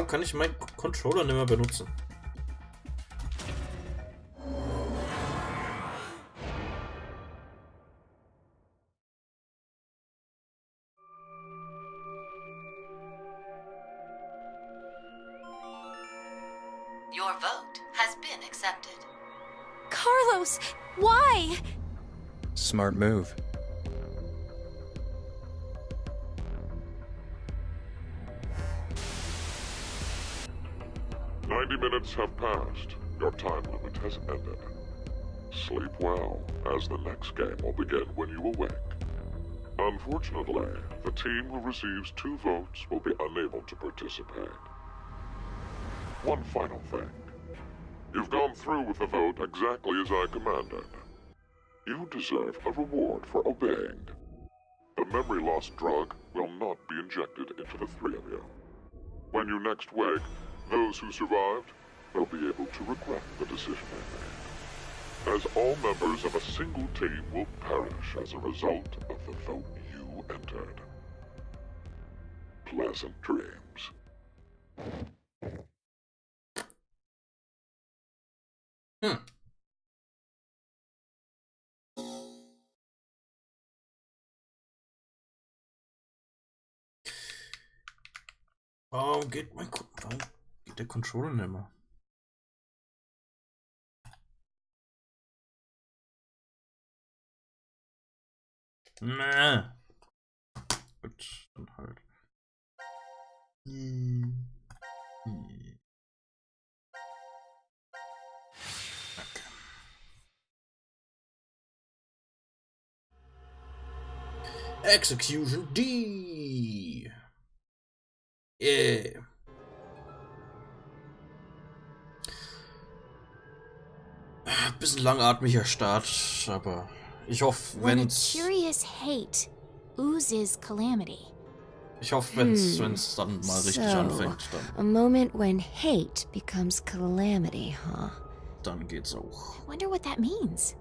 kann ich meinen Controller nicht mehr benutzen? Your vote has been accepted. Carlos, why? Smart move. 90 minutes have passed. Your time limit has ended. Sleep well, as the next game will begin when you awake. Unfortunately, the team who receives 2 votes will be unable to participate. One final thing. You've gone through with the vote exactly as I commanded. You deserve a reward for obeying. The memory loss drug will not be injected into the 3 of you. When you next wake, those who survived will be able to regret the decision they made, as all members of a single team will perish as a result of the vote you entered. Pleasant dreams. Warum geht der Controller nicht mehr? Gut, dann halt. Okay. Execution D. Yeah. Bisschen langatmiger Start, aber ich hoffe, When a wenn's... curious hate oozes calamity. Ich hoffe, wenn's dann mal richtig anfängt, dann... A moment when hate becomes calamity, huh? Dann geht's auch. I wonder what that means.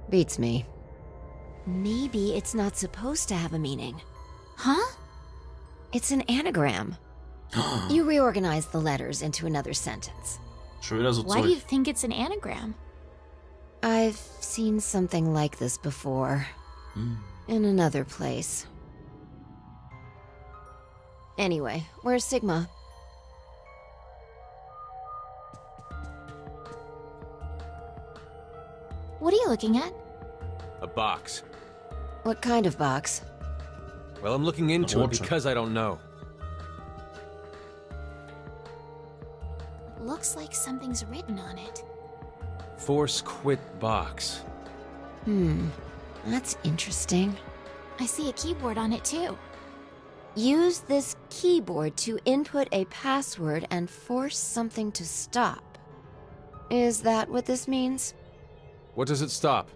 Beats me. Maybe it's not supposed to have a meaning. Huh? It's an anagram. You reorganize the letters into another sentence. Schon wieder so Why do you Zeug. think it's an anagram? I've seen something like this before. In another place. Anyway, where's Sigma? What are you looking at? A box. What kind of box? Well, I'm looking into it Roger. because I don't know. Looks like something's written on it. Force quit box. That's interesting. I see a keyboard on it too. Use this keyboard to input a password and force something to stop. Is that what this means? What does it stop?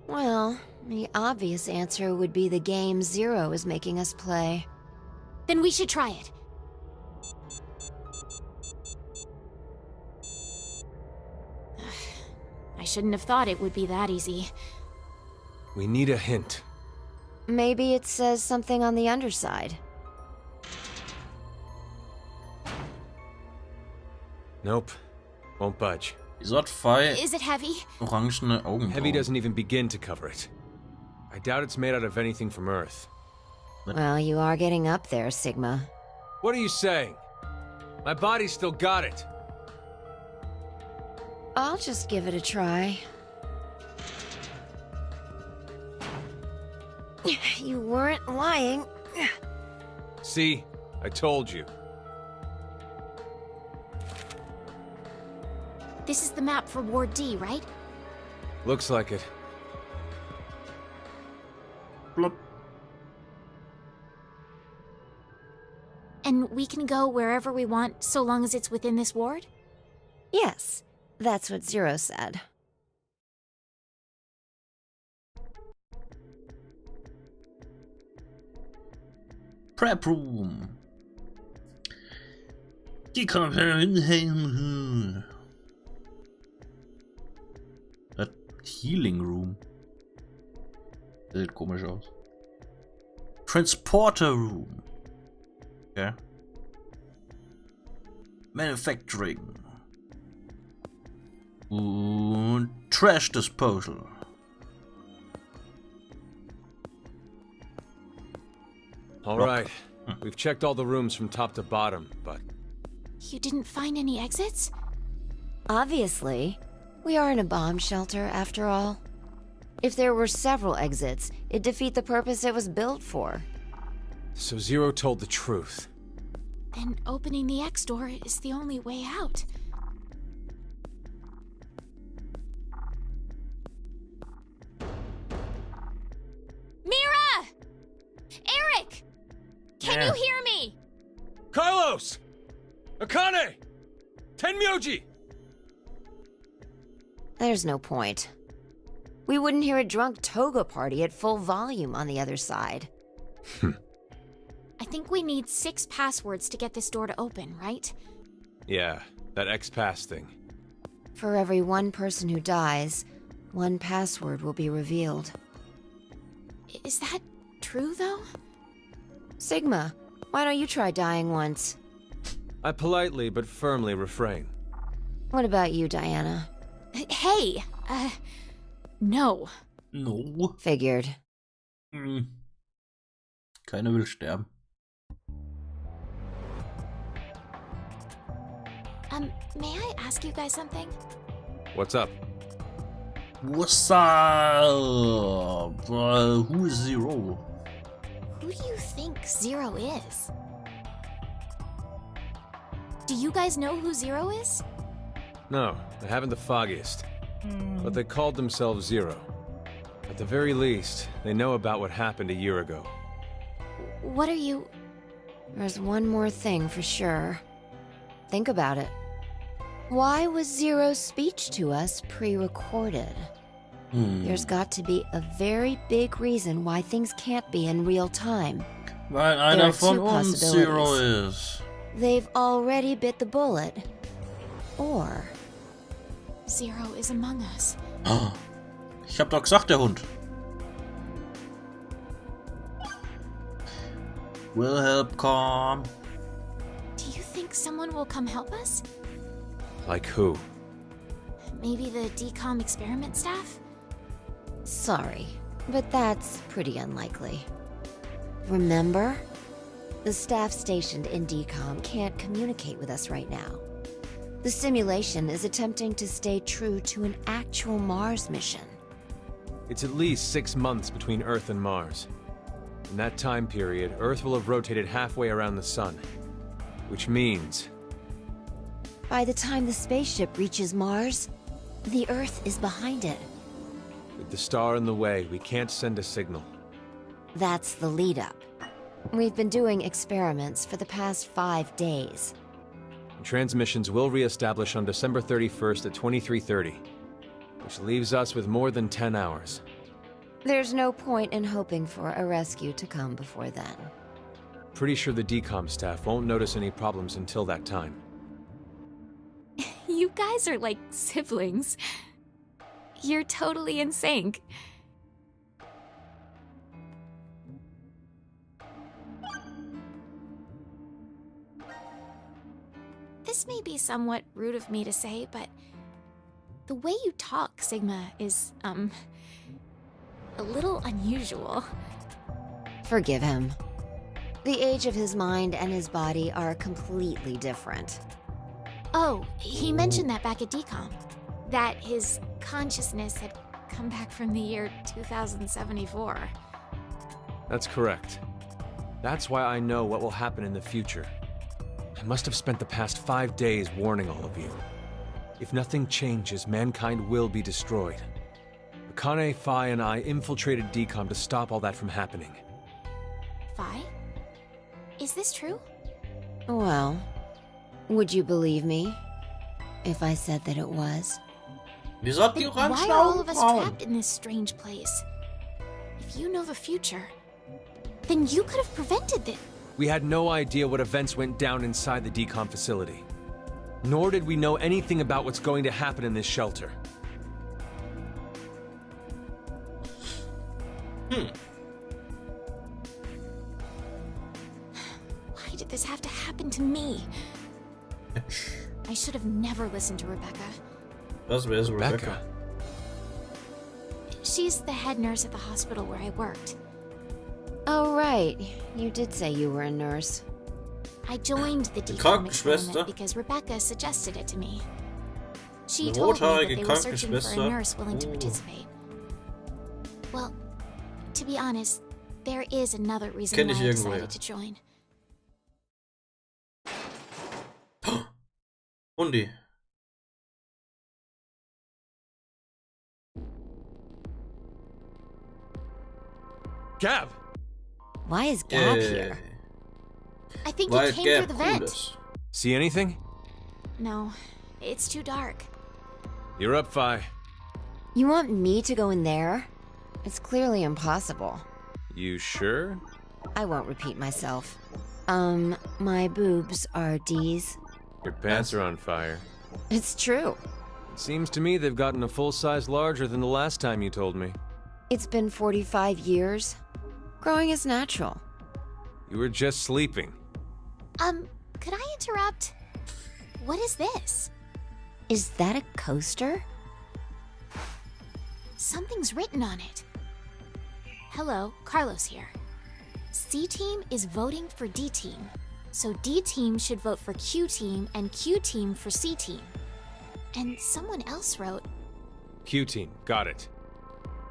Well, the obvious answer would be the game Zero is making us play. Then we should try it. I shouldn't have thought it would be that easy. We need a hint. Maybe it says something on the underside. Nope. Won't budge. Wieso hat Fei Is it heavy? orangene Augenbrauen? Heavy doesn't even begin to cover it. I doubt it's made out of anything from Earth. Well, you are getting up there, Sigma. What are you saying? My body's still got it. I'll just give it a try. You weren't lying. See? I told you. This is the map for Ward D, right? Looks like it. Blop. And we can go wherever we want so long as it's within this ward? Yes, that's what Zero said. Prep Room. Die kommt Das Healing Room. Sieht komisch aus. Transporter Room. Okay. Manufacturing. Und Trash Disposal. All right. We've checked all the rooms from top to bottom, but... You didn't find any exits? Obviously. We are in a bomb shelter, after all. If there were several exits, it'd defeat the purpose it was built for. So Zero told the truth. and opening the X door is the only way out. Mira! Eric! Can you hear me? Carlos! Akane! Tenmyoji! There's no point. We wouldn't hear a drunk toga party at full volume on the other side. I think we need 6 passwords to get this door to open, right? Yeah, that X-Pass thing. For every one person who dies, 1 password will be revealed. Is that true, though? Sigma, why don't you try dying once? I politely but firmly refrain. What about you, Diana? Hey, no. No. Figured. Keiner will sterben. May I ask you guys something? What's up? What's up? Who is Zero? Who do you think Zero is? Do you guys know who Zero is? No, I haven't the foggiest. But they called themselves Zero. At the very least, they know about what happened a year ago. What are you... There's one more thing for sure. Think about it. Why was Zero's speech to us pre-recorded? There's got to be a very big reason why things can't be in real time. Weil einer von uns Zero ist. They've already bit the bullet. Or... Zero is among us. Ich hab doch gesagt, der Hund. Will help come. Do you think someone will come help us? Like who? Maybe the DCOM experiment staff? Sorry, but that's pretty unlikely. Remember? The staff stationed in DCOM can't communicate with us right now. The simulation is attempting to stay true to an actual Mars mission. It's at least 6 months between Earth and Mars. In that time period, Earth will have rotated halfway around the Sun. Which means... By the time the spaceship reaches Mars, the Earth is behind it. with the star in the way, we can't send a signal. That's the lead-up. We've been doing experiments for the past 5 days. Transmissions will re-establish on December 31st at 23:30, which leaves us with more than 10 hours. There's no point in hoping for a rescue to come before then. Pretty sure the DCOM staff won't notice any problems until that time. You guys are like siblings. You're totally in sync. This may be somewhat rude of me to say, but the way you talk, Sigma, is, a little unusual. Forgive him. The age of his mind and his body are completely different. Oh, he mentioned that back at DCOM. That his consciousness had come back from the year 2074. That's correct. That's why I know what will happen in the future. I must have spent the past 5 days warning all of you. If nothing changes, mankind will be destroyed. Akane, Phi, and I infiltrated DCOM to stop all that from happening. Phi? Is this true? Well, would you believe me if I said that it was? Then why are all of us trapped in this strange place? If you know the future, then you could have prevented this. We had no idea what events went down inside the DCOM facility. Nor did we know anything about what's going to happen in this shelter. Why did this have to happen to me? I should have never listened to Rebecca. Was wer ist Rebecca? She's the head nurse at the hospital where I worked. Oh, right. You did say you were a nurse. I joined the DCOM experiment because Rebecca suggested it to me. She told me that they were searching for a nurse willing to participate. Well, to be honest, there is another reason why I decided to join. Hundi. Gab! Why is Gab here? I think he came through the vent. See anything? No, it's too dark. You're up, Fi. You want me to go in there? It's clearly impossible. You sure? I won't repeat myself. My boobs are D's. Your pants are on fire. It's true. It seems to me they've gotten a full size larger than the last time you told me. It's been 45 years. Growing is natural. You were just sleeping. Could I interrupt? What is this? Is that a coaster? Something's written on it. Hello, Carlos here. C-Team is voting for D-Team. So D-Team should vote for Q-Team and Q-Team for C-Team. And someone else wrote... Q-Team, got it.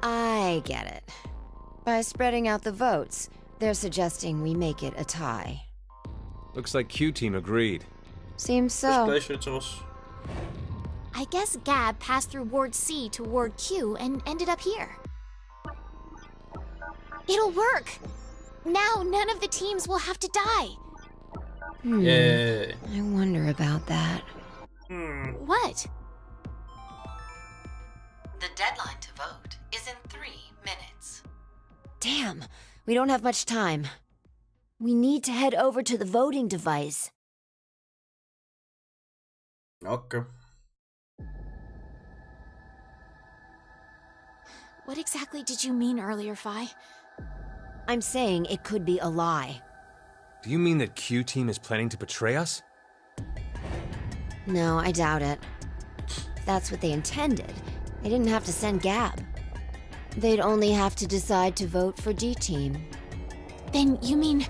I get it. By spreading out the votes, they're suggesting we make it a tie. Looks like Q-Team agreed. Seems so. I guess Gab passed through Ward C to Ward Q and ended up here. It'll work! Now none of the teams will have to die. Yay. I wonder about that. What? The deadline to vote is in 3 minutes. Damn, we don't have much time. We need to head over to the voting device. Okay. What exactly did you mean earlier, Fi? I'm saying it could be a lie. Do you mean that Q-Team is planning to betray us? No, I doubt it. If that's what they intended, they didn't have to send Gab. They'd only have to decide to vote for D-Team. Then you mean...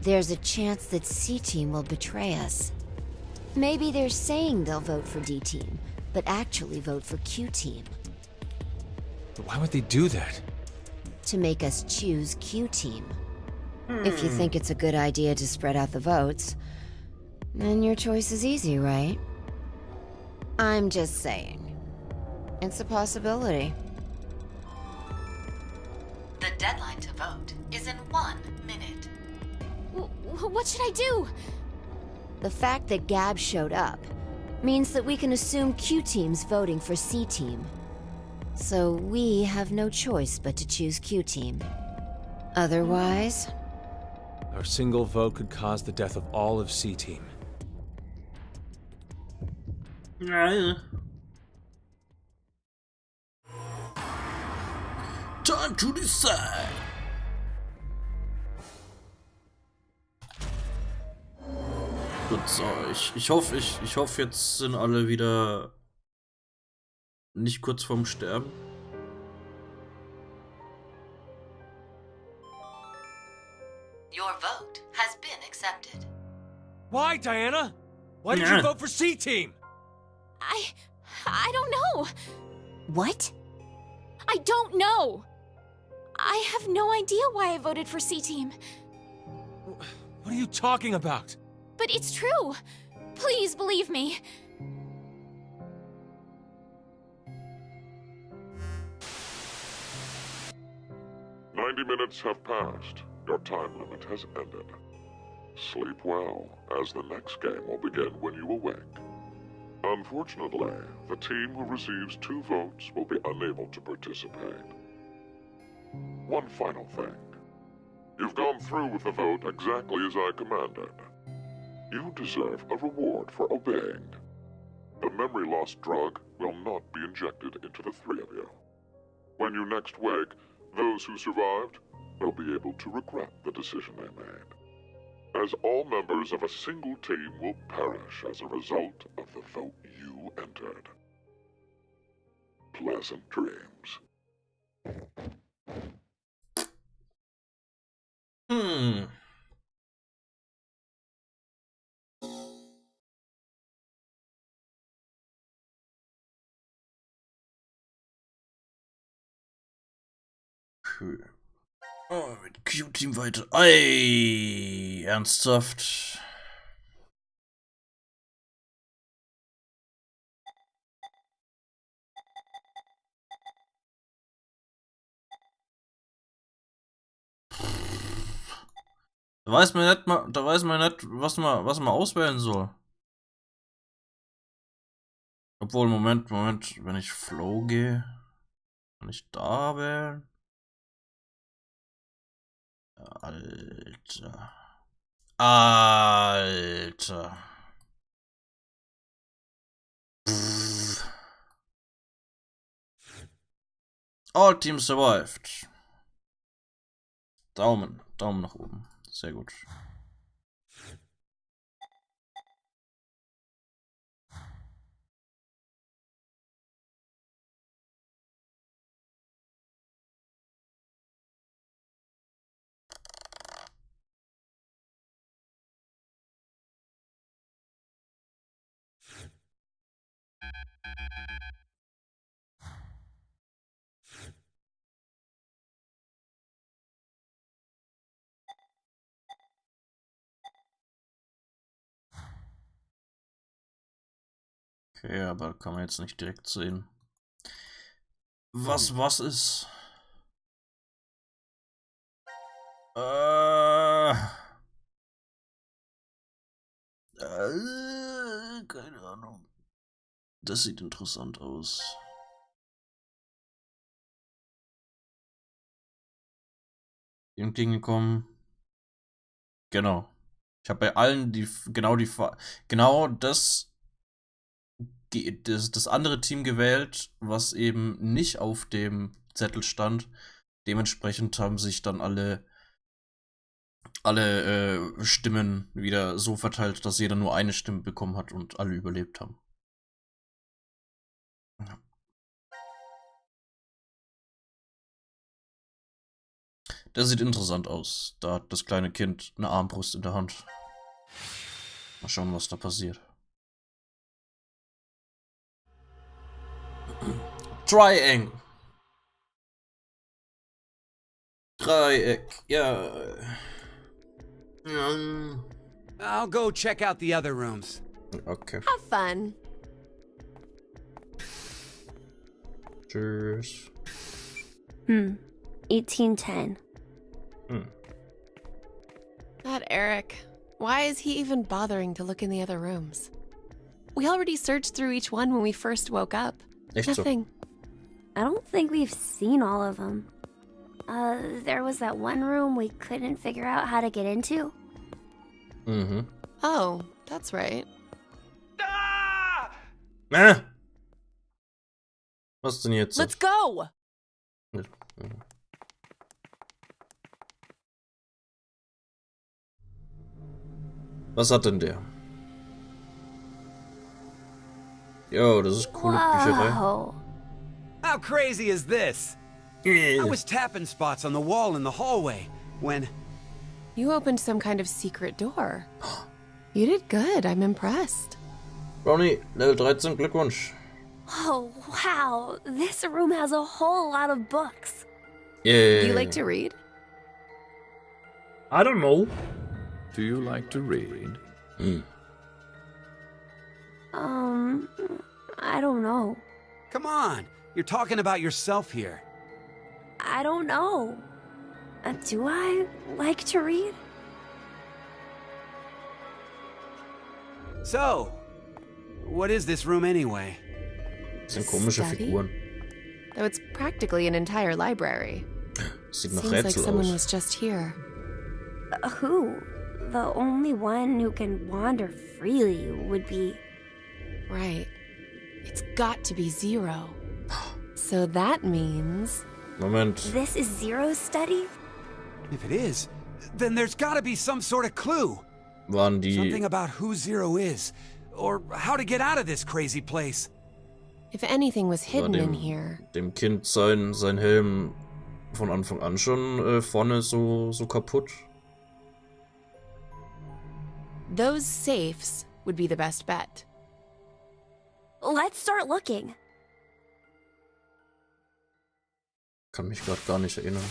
There's a chance that C-Team will betray us. Maybe they're saying they'll vote for D-Team, but actually vote for Q-Team. But why would they do that? To make us choose Q-Team. If you think it's a good idea to spread out the votes, then your choice is easy, right? I'm just saying. It's a possibility. The deadline to vote is in 1 minute. What should I do? The fact that Gab showed up means that we can assume Q-Team's voting for C-Team. So we have no choice but to choose Q-Team. Otherwise... Our single vote could cause the death of all of C-Team. Time to decide. Gut, so, ich hoffe, jetzt sind alle wieder nicht kurz vorm Sterben. Your vote has been accepted. Why, Diana? Why did you vote for C-Team? I don't know. What? I don't know. I have no idea why I voted for C-Team. What are you talking about? But it's true. Please believe me. Minutes have passed. Your time limit has ended. Sleep well, as the next game will begin when you awake. Unfortunately, the team who receives 2 votes will be unable to participate. One final thing. You've gone through with the vote exactly as I commanded. You deserve a reward for obeying. The memory loss drug will not be injected into the 3 of you. When you next wake, those who survived will be able to regret the decision they made, as all members of a single team will perish as a result of the vote you entered. Pleasant dreams. Oh, mit Q-Team weiter. Ei, ernsthaft? Da weiß man nicht, was man auswählen soll. Obwohl, Moment, wenn ich Flow gehe, kann ich da wählen? Alter. Alter. Pff. All Teams survived. Daumen nach oben. Sehr gut. Okay, aber kann man jetzt nicht direkt sehen. Was ist? Keine Ahnung. Das sieht interessant aus. Entgegengekommen. Genau. Ich habe bei allen genau das andere Team gewählt, was eben nicht auf dem Zettel stand. Dementsprechend haben sich dann alle Stimmen wieder so verteilt, dass jeder nur eine Stimme bekommen hat und alle überlebt haben. Ja. Das sieht interessant aus. Da hat das kleine Kind eine Armbrust in der Hand. Mal schauen, was da passiert. Triangle. Dreieck, ja. I'll go check out the other rooms. Okay. Have fun. Tschüss. 1810. That Eric. Why is he even bothering to look in the other rooms? We already searched through each one when we first woke up. Echt Nothing. I don't think we've seen all of them. There was that one room we couldn't figure out how to get into. Mhm. Oh, that's right. Was denn jetzt? Let's go! Was hat denn der? Jo, das ist coole Bücherei. Whoa. How crazy is this? I was tapping spots on the wall in the hallway when... You opened some kind of secret door. You did good, I'm impressed. Ronnie, Level 13, Glückwunsch. Oh, wow. This room has a whole lot of books. Yeah. Do you like to read? I don't know. Do you like to read? I don't know. Come on, you're talking about yourself here. I don't know. Do I like to read? So, what is this room anyway? Das sind komische Study? Figuren. Though it's practically an entire library. Sieht nach Seems like Rätsel someone aus. was just here. Who? The only one who can wander freely would be... Right. It's got to be Zero. So that means... Moment. This is Zero's study? If it is, then there's gotta be some sort of clue. Waren die... Something about who Zero is, or how to get out of this crazy place. If anything was hidden in dem, here... dem Kind sein Helm von Anfang an schon vorne so kaputt? Those safes would be the best bet. Let's start looking. Kann mich gerade gar nicht erinnern.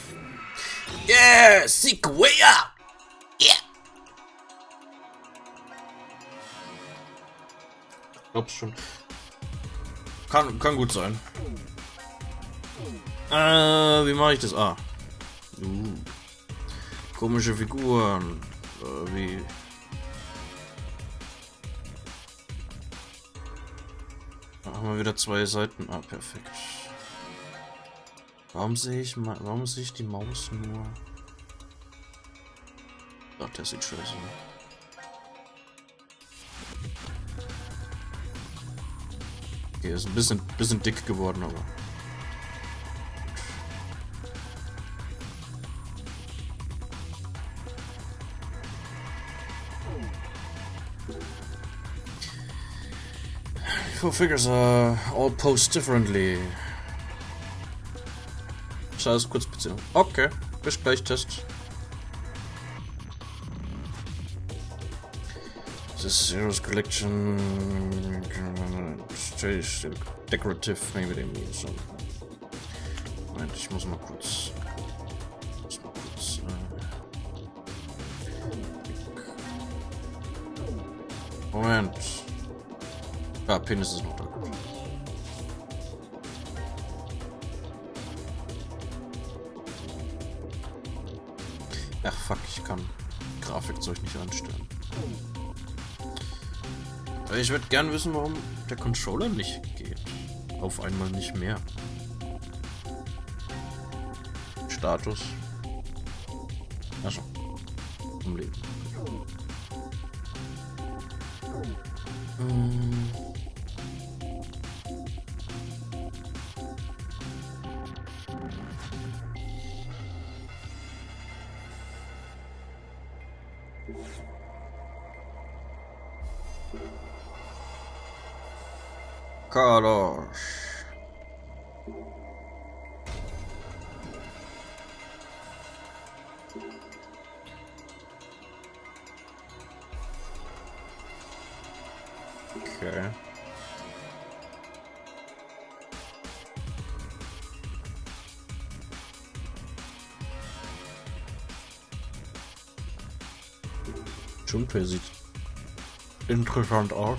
Yeah! Sequoia! Yeah! Glaub's schon. Kann gut sein. Wie mache ich das? Komische Figuren. Wie... Da haben wir wieder 2 Seiten. Ah, perfekt. Warum sehe ich die Maus nur? Ach, der sieht scheiße aus. Okay, ist ein bisschen dick geworden, aber... Four figures are all posed differently. Scheiß Kurzbeziehung. Okay, bis gleich, Test. This Heroes Collection... Decorative, maybe they mean so. Moment, ich muss mal kurz... Moment. Ah, Penis ist noch da. Gut. Ach fuck, ich kann Grafikzeug nicht anstellen. Aber ich würde gern wissen, warum der Controller nicht geht. Auf einmal nicht mehr. Status. Achso. Im Leben. Carlos. Okay. Junpei sieht interessant aus.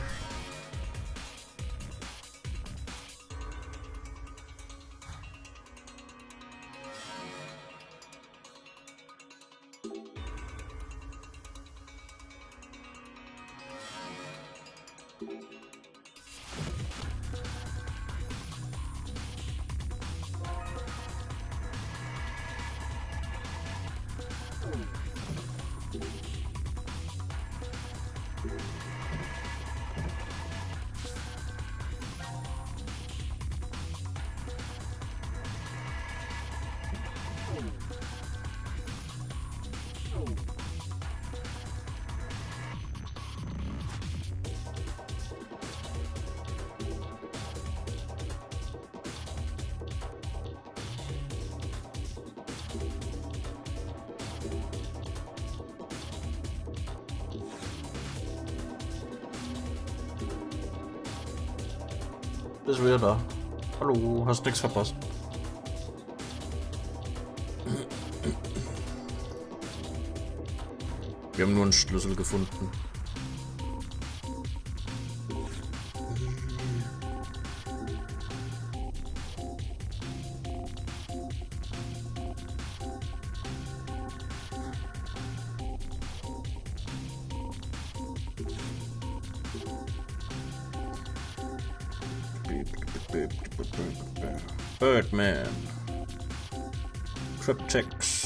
Ist wieder da. Hallo, hast nichts verpasst. Wir haben nur einen Schlüssel gefunden. Birdman. Cryptex.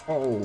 Oh.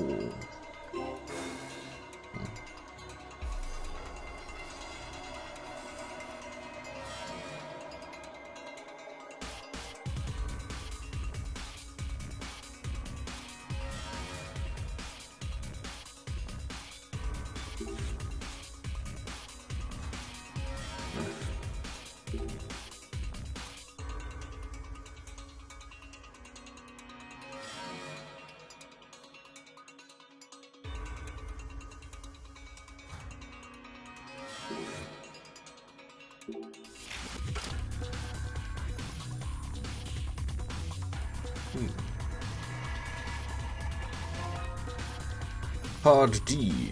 Part D.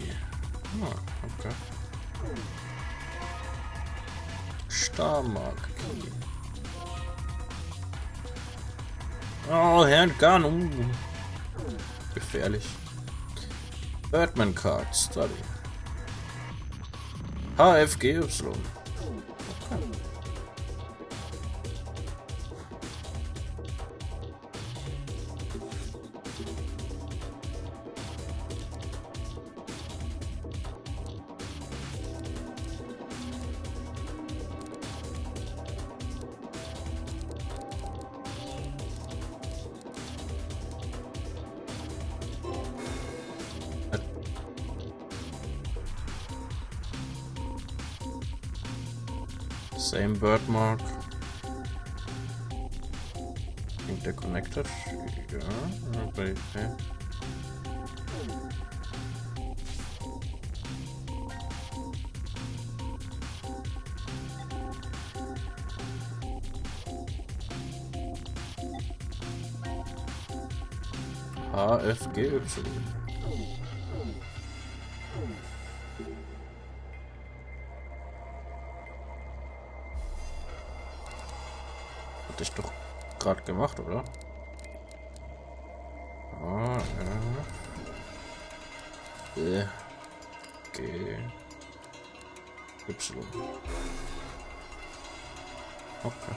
Ah, okay. Starmark. Oh, Handgun. Gefährlich. Birdman Card Study. HFGY. Okay. Same bird mark. I think they're connected. Yeah, okay. HFGY. Hatte ich doch gerade gemacht, oder? Ah, ja. G. Y. Okay.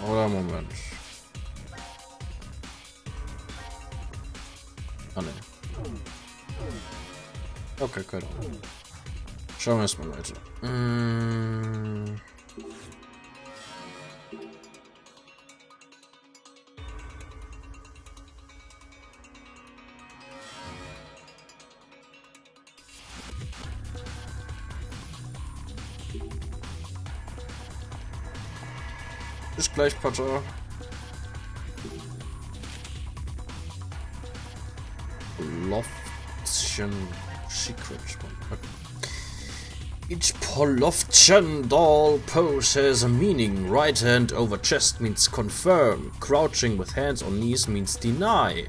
Oder Moment. Ah, ne. Okay, keine Ahnung. Schauen wir erstmal weiter. Bis gleich, Pater. Loftchen Secret. Each Poloftchen doll pose has a meaning. Right hand over chest means confirm. Crouching with hands on knees means deny.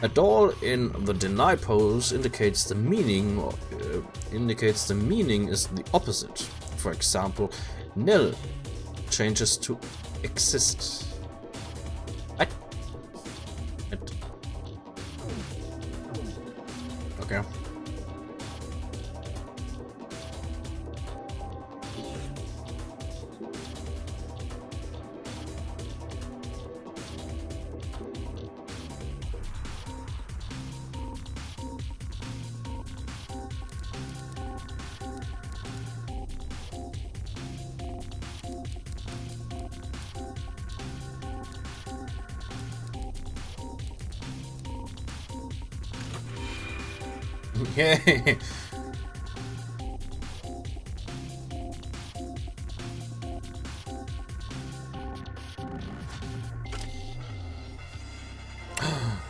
A doll in the deny pose indicates the meaning is the opposite. For example, nil changes to exist. What? Okay. Yay!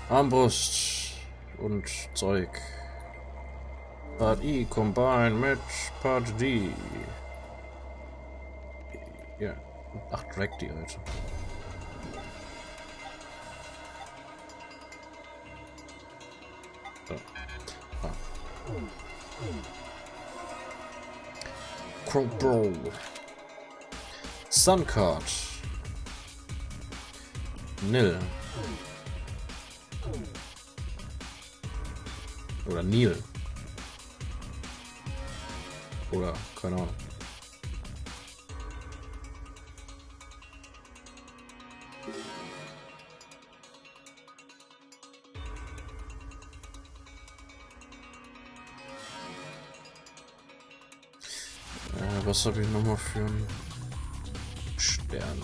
Armbrust und Zeug. Part E combine mit Part D. Ja. Ach, drag die Alter. So. Crowbro. Sun Card. Nil. Oder Nil. Oder, keine Ahnung. Was habe ich nochmal für einen Stern?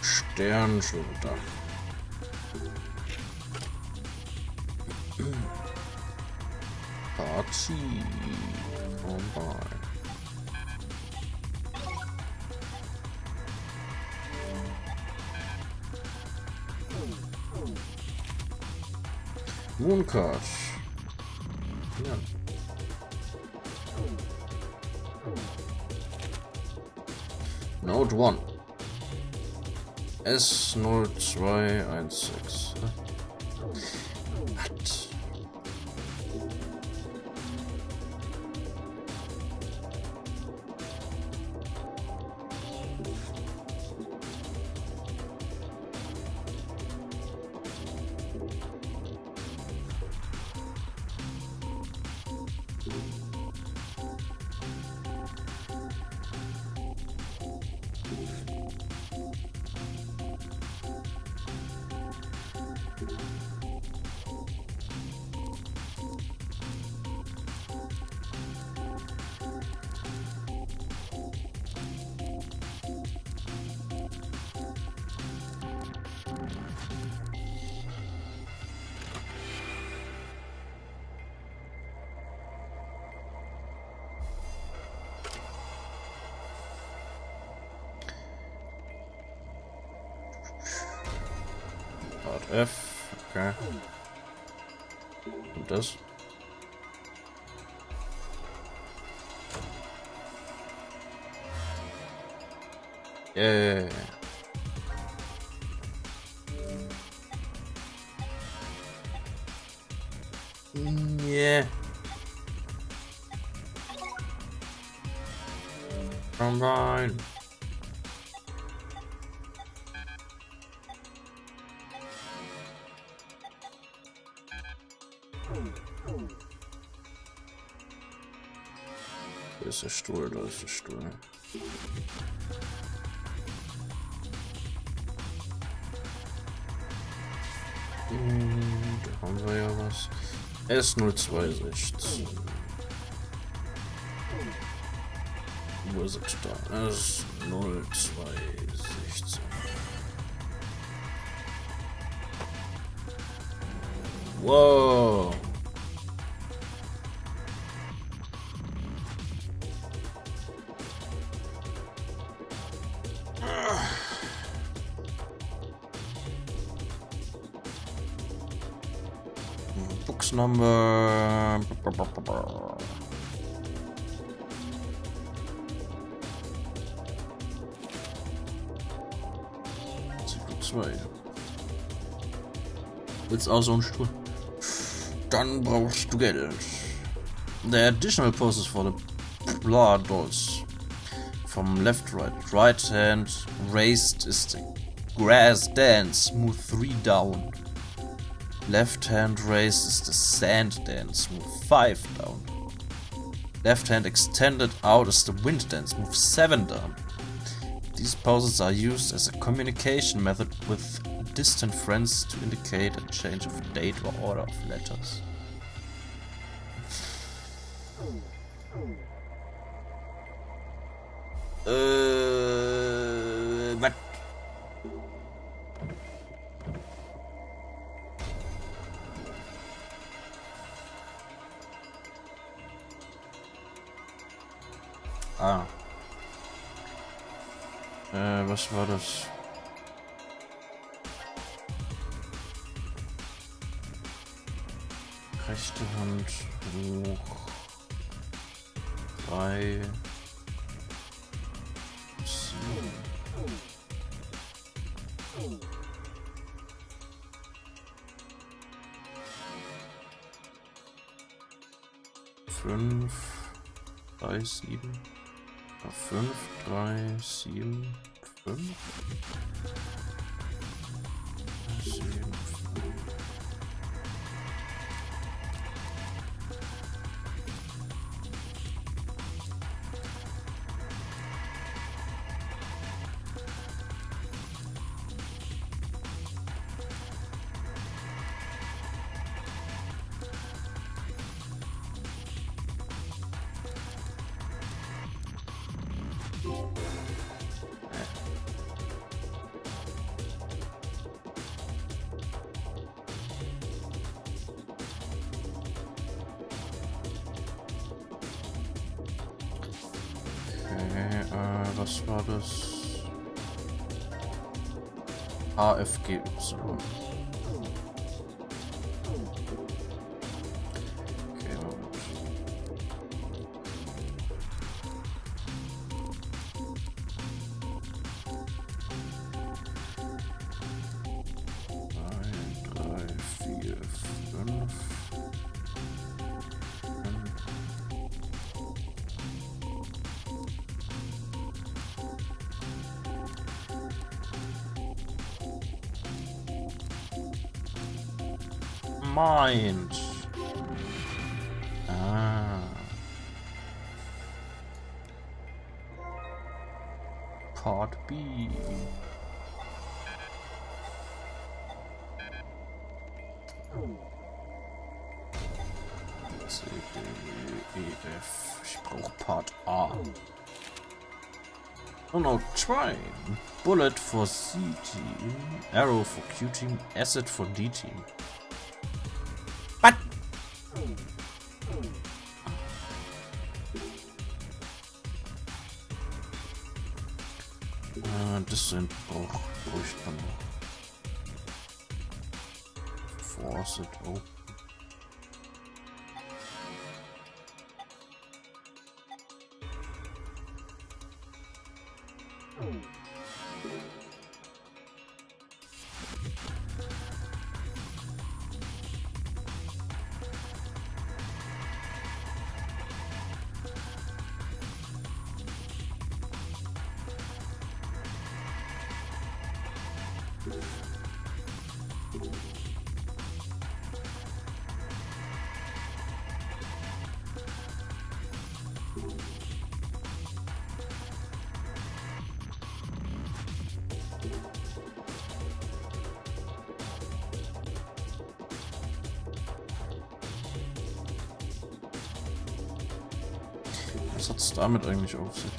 Sternschulter. Party. Combine. Mooncard. Ja. Note 1. S0216. Was? F, okay. Und das? Yeah. Yeah. Combine. Da ist der Stuhl, da ist der Stuhl. Da haben wir ja was. S0216. Wo ist es da? S0216. Wow. Box number. Willst auch so einen Stuhl? Dann brauchst du Geld. The additional poses for the blood dolls. From left, right hand raised is the grass dance, move 3 down. Left hand raised is the sand dance, move 5 down. Left hand extended out is the wind dance, move 7 down. These poses are used as a communication method with distant friends to indicate a change of date or order of letters. Was? Ah. Was war das? Rechte Hand hoch. 3. 7. 5. 3, 7. 5, 3, 7, 5. 7, 5. Was war das? AFGY. Okay, Moment. meint. Ah. Part B. C, D, E, F. Ich brauche Part A. Und noch Train. Bullet for C-Team. Arrow for Q-Team. Acid for D-Team. Was? Das sind bräuchte man noch. Faucet open. Was hat es damit eigentlich auf sich?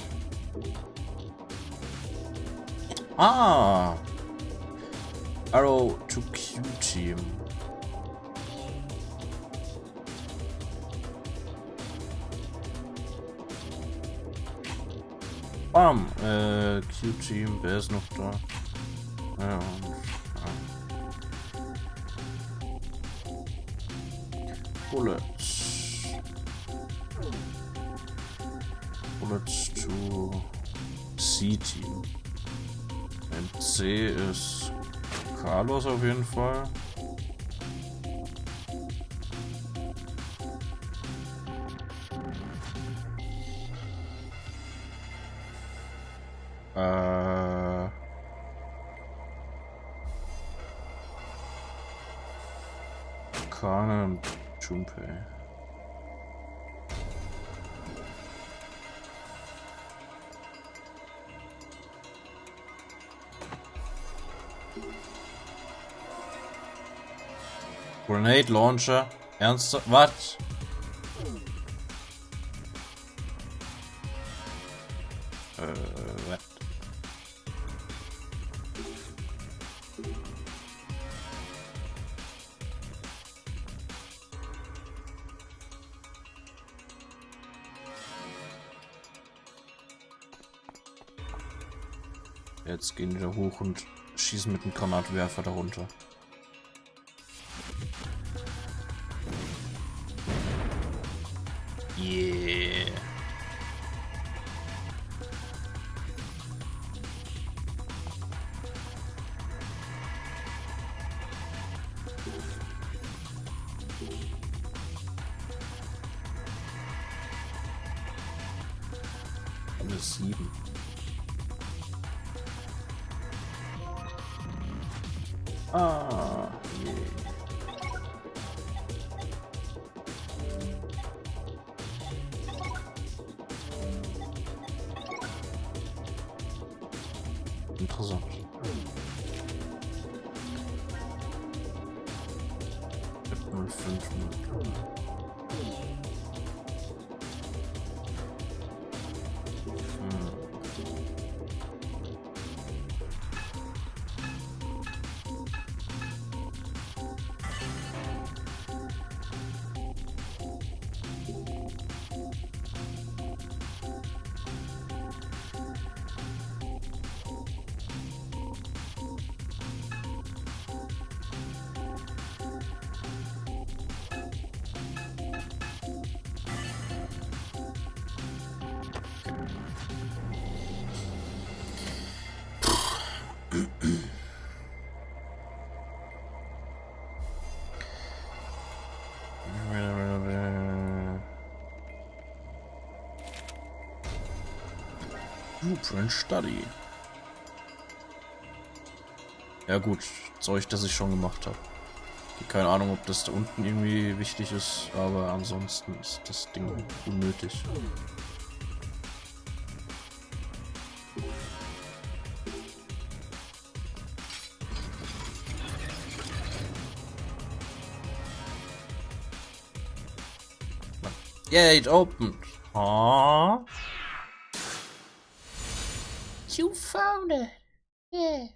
Ah! Arrow to Q-Team. Bam! Q-Team, wer ist noch da? Ja, Bullets. Bullets to C-Team. Und C ist Carlos auf jeden Fall. Kana und Junpei. Grenade Launcher. Ernsthaft? Was? Was? Jetzt gehen die da hoch und schießen mit dem Granatwerfer darunter. Yeah. Alle 7. Ah, yeah. Interessant. Mit 05. Blueprint Study. Ja gut, Zeug, das ich schon gemacht habe. Keine Ahnung, ob das da unten irgendwie wichtig ist, aber ansonsten ist das Ding unnötig. Yeah, it opened. Aww. You found it. Yeah.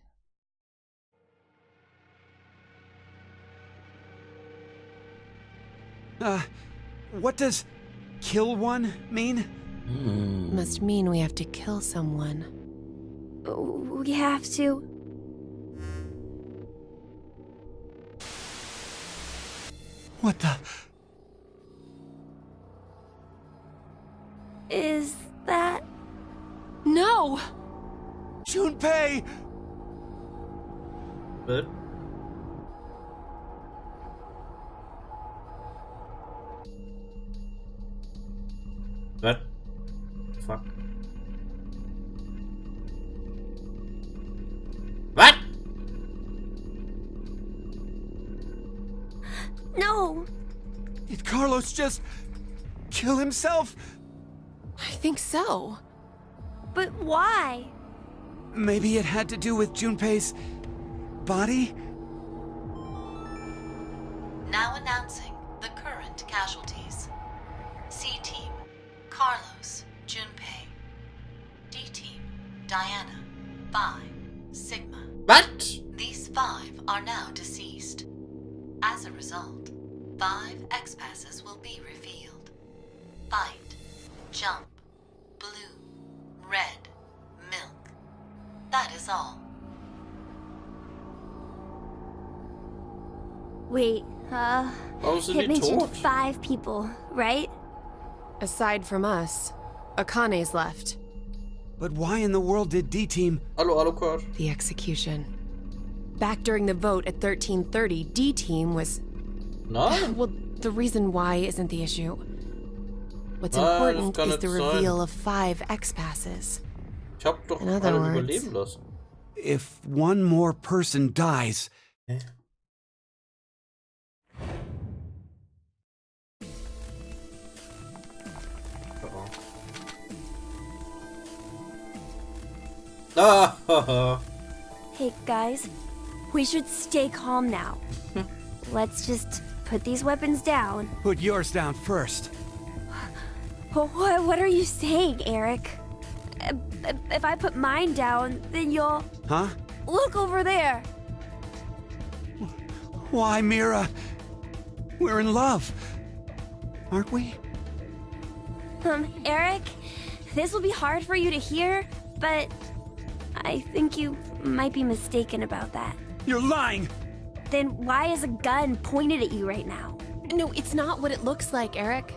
What does kill one mean? Must mean we have to kill someone. We have to. What the? Is that... No! Junpei! What? What? Fuck. What? No! Did Carlos just kill himself? I think so. But why? Maybe it had to do with Junpei's body? Now announcing the current casualties. C-Team, Carlos, Junpei. D-Team, Diana, Phi, Sigma. What? These 5 are now deceased. As a result, 5 X-Passes will be revealed. Fight, jump, blue, red, milk. That is all. Wait, it mentioned 5 people, right? Aside from us, Akane's left. But why in the world did D-Team... Hallo, Kurt. The execution. Back during the vote at 1330, D-Team was... No? Well, the reason why isn't the issue. What's important is the reveal of 5 X-Passes. Ich hab doch In other alle words, überleben lassen. If one more person dies... Hey guys, we should stay calm now. Let's just put these weapons down. Put yours down first. What are you saying, Eric? If I put mine down, then you'll... Huh? Look over there! Why, Mira? We're in love. Aren't we? Eric, this will be hard for you to hear, but I think you might be mistaken about that. You're lying! Then why is a gun pointed at you right now? No, it's not what it looks like, Eric.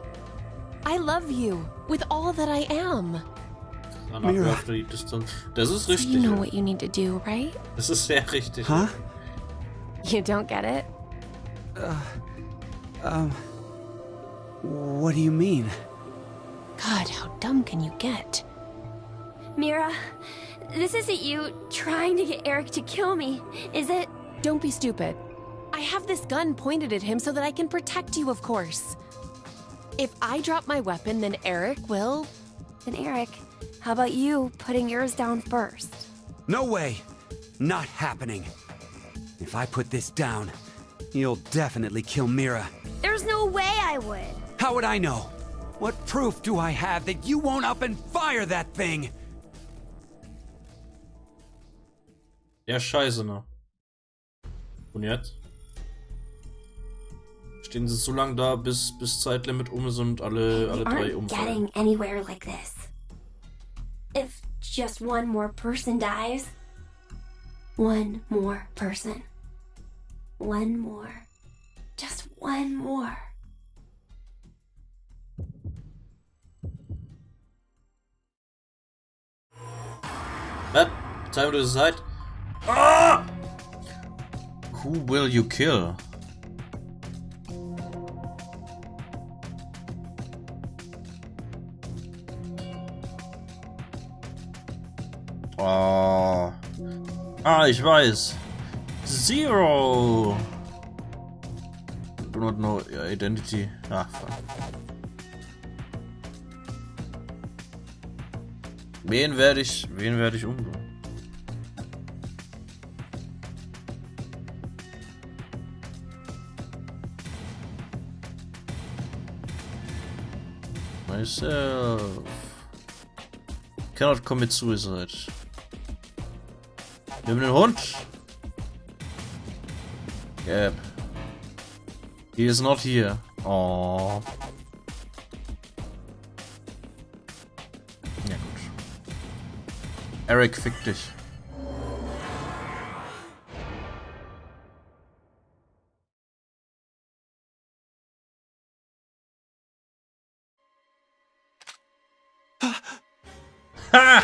I love you with all that I am. Mira. Das ist richtig. You know what you need to do, right? Das ist sehr richtig. Huh? You don't get it? What do you mean? God, how dumb can you get? Mira, this isn't you trying to get Eric to kill me, is it? Don't be stupid. I have this gun pointed at him so that I can protect you, of course. If I drop my weapon, then Eric will... Then Eric, how about you putting yours down first? No way! Not happening. If I put this down, you'll definitely kill Mira. There's no way I would. How would I know? What proof do I have that you won't up and fire that thing? Ja, scheiße, ne? Und jetzt? Stehen sie so lange da, bis Zeitlimit ist und alle 3 umfallen. Getting anywhere like this. If just one more person dies. One more person. One more. Just one more. What? Time to decide. Ah! Who will you kill? Oh. Ah, ich weiß. Zero. do not know your identity. Ah, fuck. Wen werde ich umbringen? Myself. Cannot commit suicide. Wir haben einen Hund. Yep. He is not here. Oh. Ja gut. Eric, fick dich. Ha!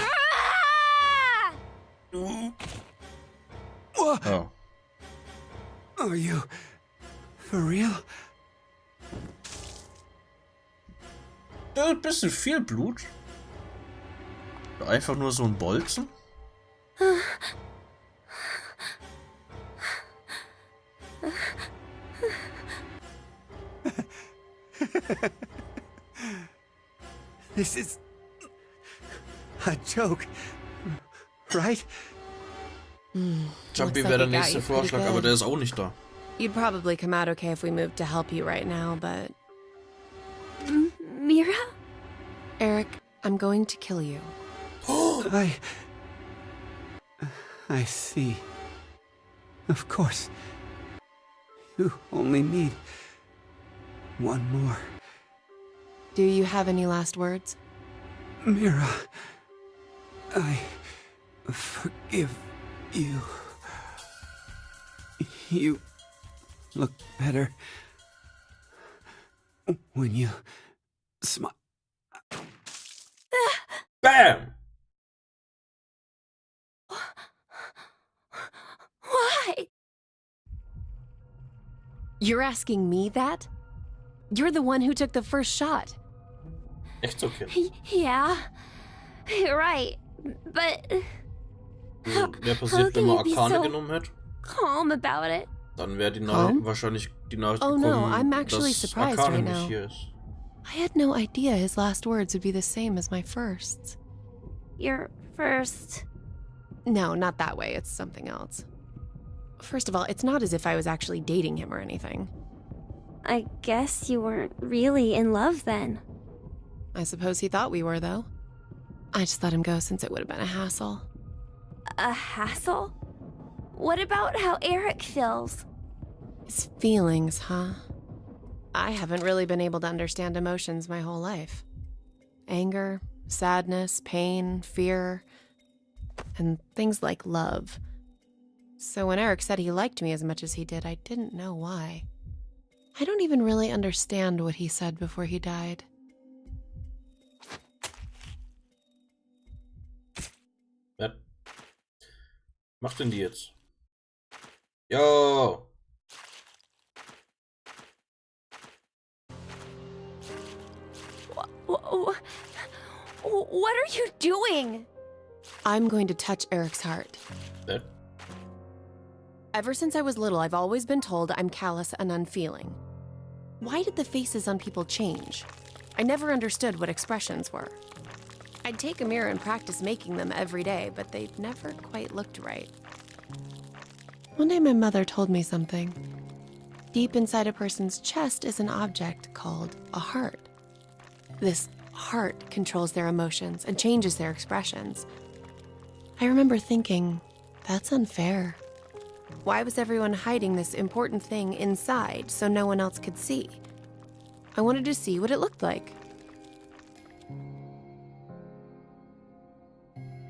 Oh. Are you for real? Ein bisschen viel Blut. Einfach nur so ein Bolzen. This is a joke, right? Jumpy wäre der nächste Vorschlag, aber der ist auch nicht da. You'd probably come out okay if we moved to help you right now, but... Mira? Eric, I'm going to kill you. I see. Of course. You only need one more. Do you have any last words? Mira, I forgive you. You look better when you smile. Bam! Why? You're asking me that? You're the one who took the first shot. Echt so, Kind? Yeah, you're right, but... Wäre passiert, wenn man Arkane genommen hätte? Calm about it. Dann wäre wahrscheinlich die Nachricht gekommen, no, I'm actually dass surprised Arkane right nicht now. hier ist. I had no idea his last words would be the same as my firsts. Your first... No, not that way. It's something else. First of all, it's not as if I was actually dating him or anything. I guess you weren't really in love then. I suppose he thought we were, though. I just let him go since it would have been a hassle. A hassle? What about how Eric feels? His feelings, huh? I haven't really been able to understand emotions my whole life. Anger, sadness, pain, fear, and things like love. So when Eric said he liked me as much as he did, I didn't know why. I don't even really understand what he said before he died. Was macht denn die jetzt? Yo! What are you doing? I'm going to touch Eric's heart. What? Ever since I was little, I've always been told I'm callous and unfeeling. Why did the faces on people change? I never understood what expressions were. I'd take a mirror and practice making them every day, but they never quite looked right. One day my mother told me something. Deep inside a person's chest is an object called a heart. This heart controls their emotions and changes their expressions. I remember thinking, that's unfair. Why was everyone hiding this important thing inside so no one else could see? I wanted to see what it looked like.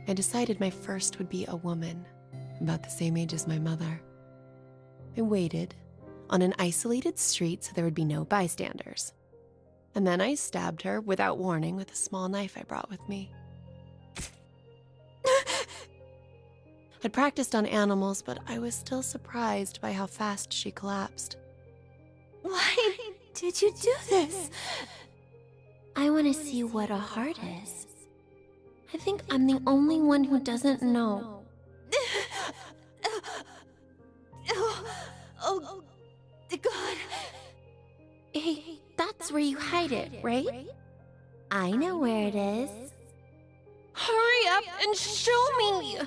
I decided my first would be a woman, about the same age as my mother. I waited on an isolated street so there would be no bystanders. And then I stabbed her without warning with a small knife I brought with me. I'd practiced on animals, but I was still surprised by how fast she collapsed. Why did you do this? I want to see what a heart is. I think I'm the only one who doesn't know. Oh, God. Hey, that's where you hide it, right? I know where it is. Hurry up and show me!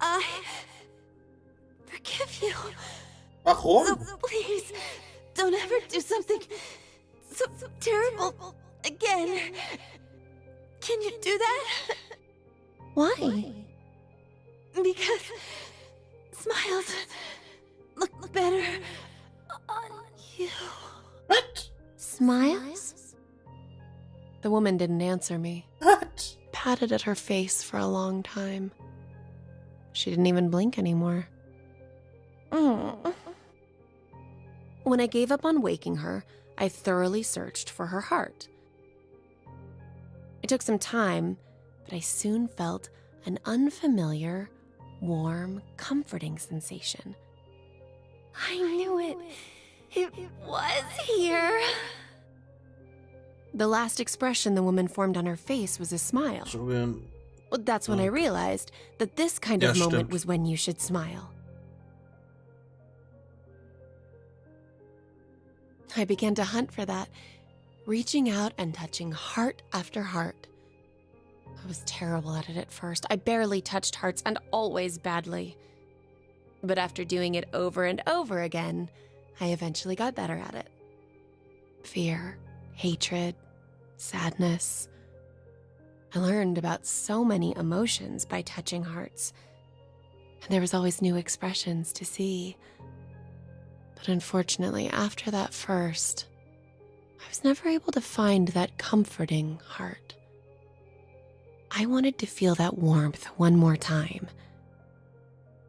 I forgive you. Warum? So please, don't ever do something so terrible again. Can you do that? Why? Because smiles look better on you. What? Smiles? The woman didn't answer me. What? Patted at her face for a long time. She didn't even blink anymore. When I gave up on waking her, I thoroughly searched for her heart. It took some time, but I soon felt an unfamiliar, warm, comforting sensation. I knew it. It was here. The last expression the woman formed on her face was a smile. So wir Well, that's when I realized that this kind of moment stimmt. was when you should smile. I began to hunt for that, reaching out and touching heart after heart. I was terrible at it at first. I barely touched hearts and always badly. But after doing it over and over again, I eventually got better at it. Fear, hatred, sadness. I learned about so many emotions by touching hearts. And there was always new expressions to see. But unfortunately, after that first, I was never able to find that comforting heart. I wanted to feel that warmth one more time.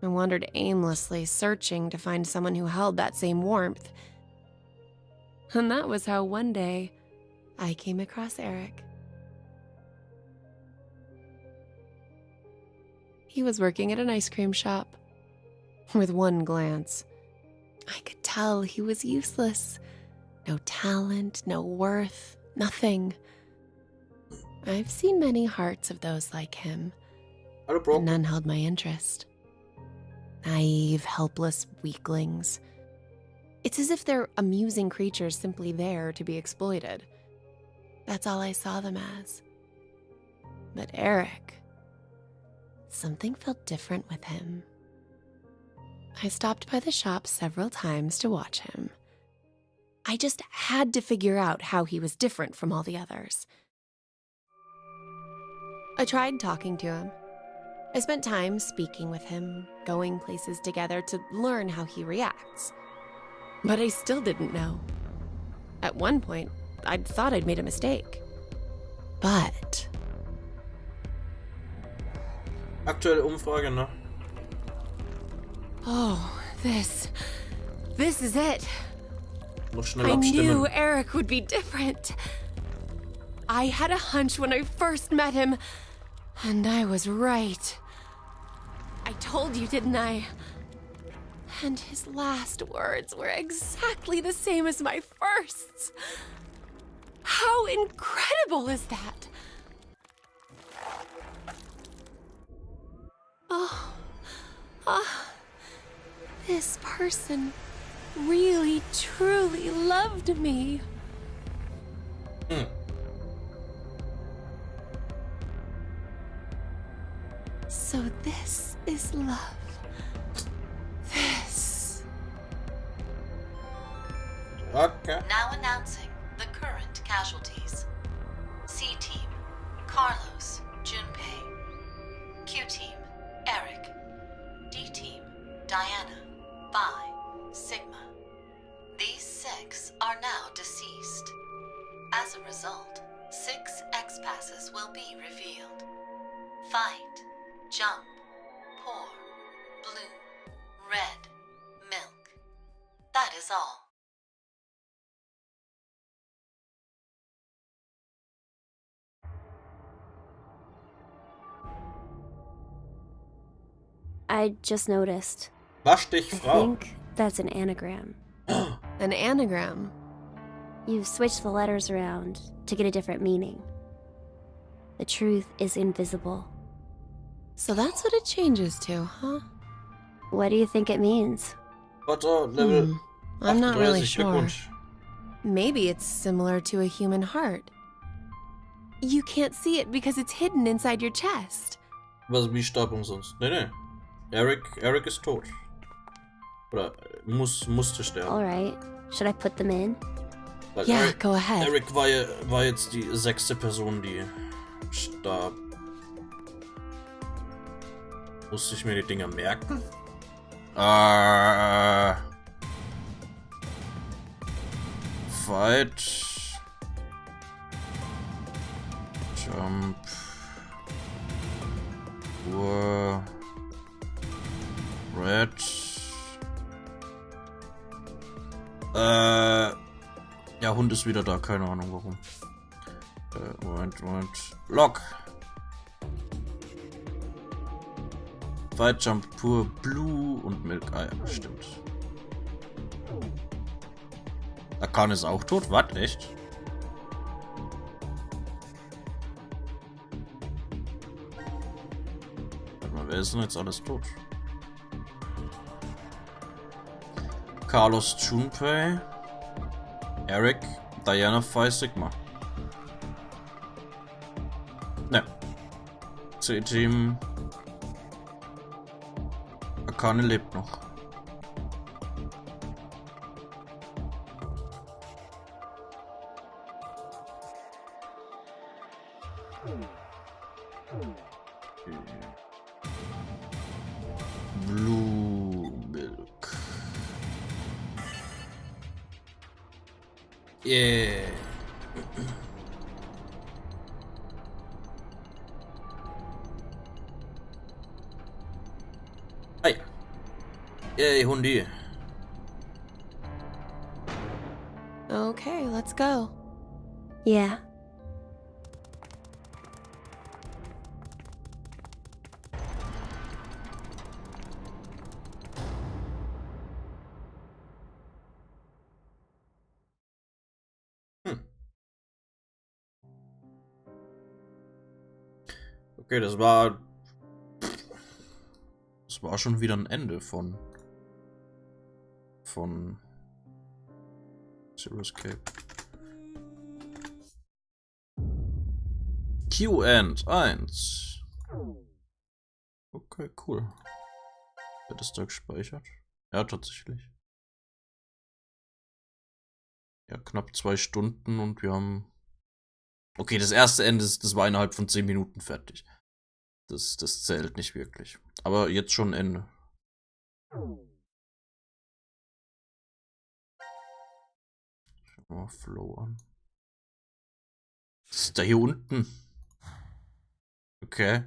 I wandered aimlessly, searching to find someone who held that same warmth. And that was how one day I came across Eric. He was working at an ice cream shop. With one glance, I could tell he was useless. No talent, no worth, nothing. I've seen many hearts of those like him, but none held my interest. Naive, helpless weaklings. It's as if they're amusing creatures simply there to be exploited. That's all I saw them as. But Eric, something felt different with him. I stopped by the shop several times to watch him. I just had to figure out how he was different from all the others. I tried talking to him. I spent time speaking with him, going places together to learn how he reacts. But I still didn't know. At one point, I'd thought I'd made a mistake. But... Aktuelle Umfrage, ne? Oh, this is it. Muss schnell I knew abstimmen. Eric would be different. I had a hunch when I first met him, and I was right. I told you, didn't I? And his last words were exactly the same as my firsts. How incredible is that? This person really, truly loved me. So this is love. This. Okay. Now announcing the current casualties. C-Team, Carlos, Junpei. Q-Team, Eric. D-Team, Diana, Phi, Sigma. These 6 are now deceased. As a result, 6 X-Passes will be revealed. Fight, jump, pour, blue, red, milk. That is all. I just noticed. Wasch dich, I Frau. think that's an anagram. An anagram? You've switched the letters around to get a different meaning. The truth is invisible. So that's what it changes to, huh? What do you think it means? Warte, Level I'm not 38, really sure. Glückwunsch. Maybe it's similar to a human heart. You can't see it because it's hidden inside your chest. Wie starb umsonst? Nee. Eric ist tot. Oder musste sterben. Alright. Should I put them in? Weil Yeah, go ahead. Eric war jetzt die 6. Person, die starb. Musste ich mir die Dinger merken? Fight. Jump. Red. Ja, Hund ist wieder da, keine Ahnung warum. Moment. Lock. Fight, Jump, Pur, Blue und Milk. Ah ja, stimmt. Akan ist auch tot? Was? Echt? Warte mal, wer ist denn jetzt alles tot? Carlos Junpei, Eric, Diana Phi Sigma. Ne. C-Team. Akane lebt noch. Blue Milk. Yeah. Hey. Yay, Hundi. Okay, let's go. Yeah. Okay, das war schon wieder ein Ende von Zero Escape. Q-End 1. Okay, cool. Wird das da gespeichert? Ja, tatsächlich. Ja, knapp 2 Stunden und wir haben... Okay, das erste Ende, das war innerhalb von 10 Minuten fertig. Das zählt nicht wirklich. Aber jetzt schon Ende. Schau mal Flow an. Was ist da hier unten? Okay.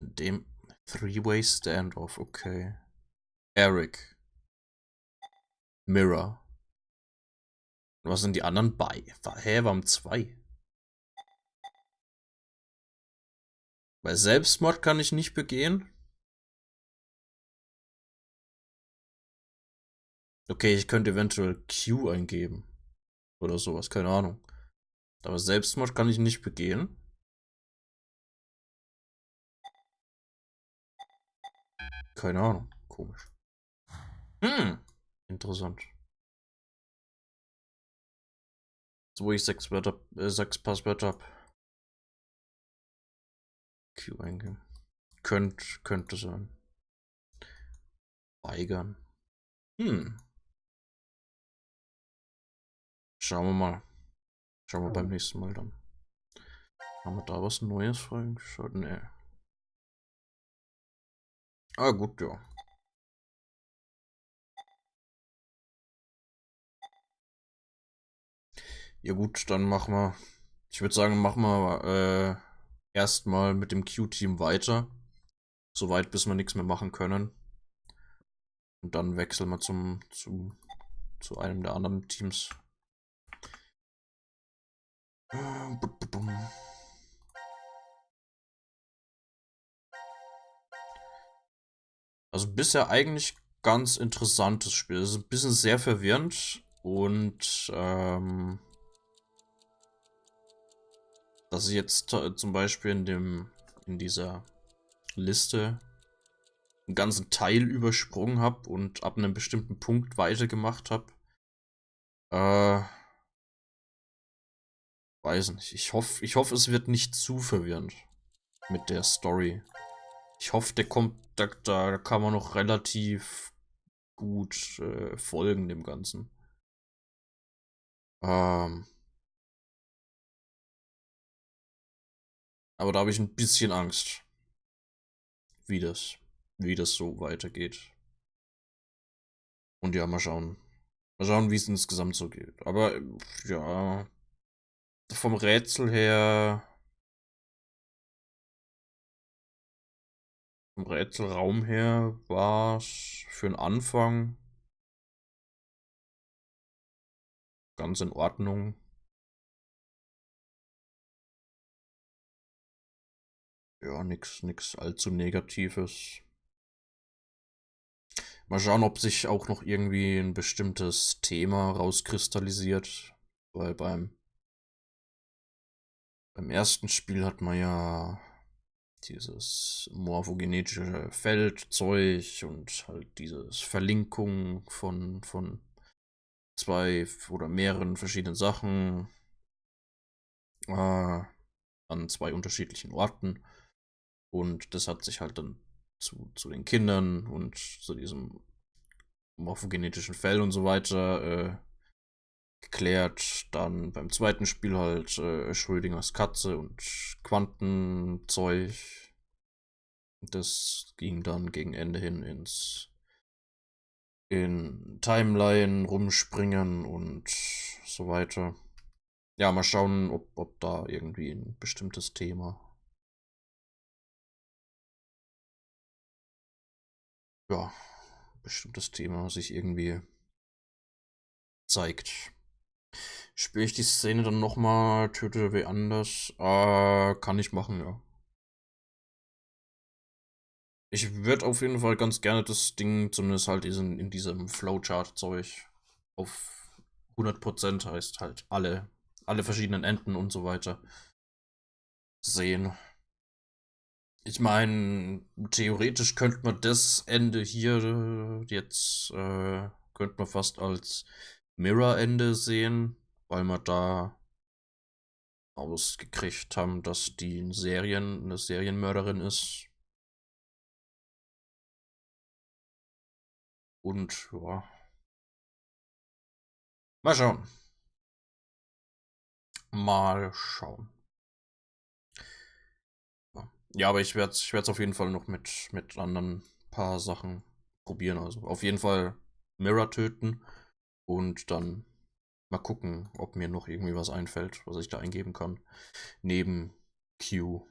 Dem Three-Way Standoff, okay. Eric. Mirror. Und was sind die anderen bei? Hä, warum 2? Weil Selbstmord kann ich nicht begehen. Okay, ich könnte eventuell Q eingeben. Oder sowas, keine Ahnung. Aber Selbstmord kann ich nicht begehen. Keine Ahnung, komisch. Interessant. So, wo ich 6 Passwörter habe. Q eingeben. Könnte sein. Weigern. Schauen wir mal. Schauen wir beim nächsten Mal dann. Haben wir da was Neues freigeschaltet? Nee. Ah, gut, ja. Ja gut, dann machen wir... Ich würde sagen, machen wir erstmal mit dem Q-Team weiter. Soweit, bis wir nichts mehr machen können. Und dann wechseln wir zu einem der anderen Teams. Also bisher eigentlich ganz interessantes Spiel. Es ist ein bisschen sehr verwirrend und dass ich jetzt zum Beispiel in dieser Liste einen ganzen Teil übersprungen habe und ab einem bestimmten Punkt weitergemacht habe. Weiß nicht. Ich hoffe, es wird nicht zu verwirrend mit der Story. Ich hoffe, da kann man noch relativ gut folgen dem Ganzen. Aber da habe ich ein bisschen Angst, wie das so weitergeht. Und ja, mal schauen. Mal schauen, wie es insgesamt so geht. Aber ja, vom Rätsel her, vom Rätselraum her war es für den Anfang ganz in Ordnung. Ja, nix allzu Negatives. Mal schauen, ob sich auch noch irgendwie ein bestimmtes Thema rauskristallisiert. Weil beim ersten Spiel hat man ja dieses morphogenetische Feldzeug und halt dieses Verlinkung von zwei oder mehreren verschiedenen Sachen an zwei unterschiedlichen Orten. Und das hat sich halt dann zu den Kindern und zu diesem morphogenetischen Fell und so weiter geklärt. Dann beim zweiten Spiel halt Schrödingers Katze und Quantenzeug. Das ging dann gegen Ende hin in Timeline rumspringen und so weiter. Ja, mal schauen, ob da irgendwie ein bestimmtes Thema. Ja, bestimmtes Thema sich irgendwie zeigt. Spiele ich die Szene dann nochmal, töte wie anders? Kann ich machen, ja. Ich würde auf jeden Fall ganz gerne das Ding, zumindest halt in diesem Flowchart-Zeug, auf 100% heißt halt alle verschiedenen Enden und so weiter sehen. Ich meine, theoretisch könnte man das Ende hier jetzt, könnte man fast als Mirror-Ende sehen, weil wir da ausgekriegt haben, dass die eine Serienmörderin ist. Und ja. Mal schauen. Mal schauen. Ja, aber ich werde es auf jeden Fall noch mit anderen paar Sachen probieren. Also auf jeden Fall Mirror töten und dann mal gucken, ob mir noch irgendwie was einfällt, was ich da eingeben kann. Neben Q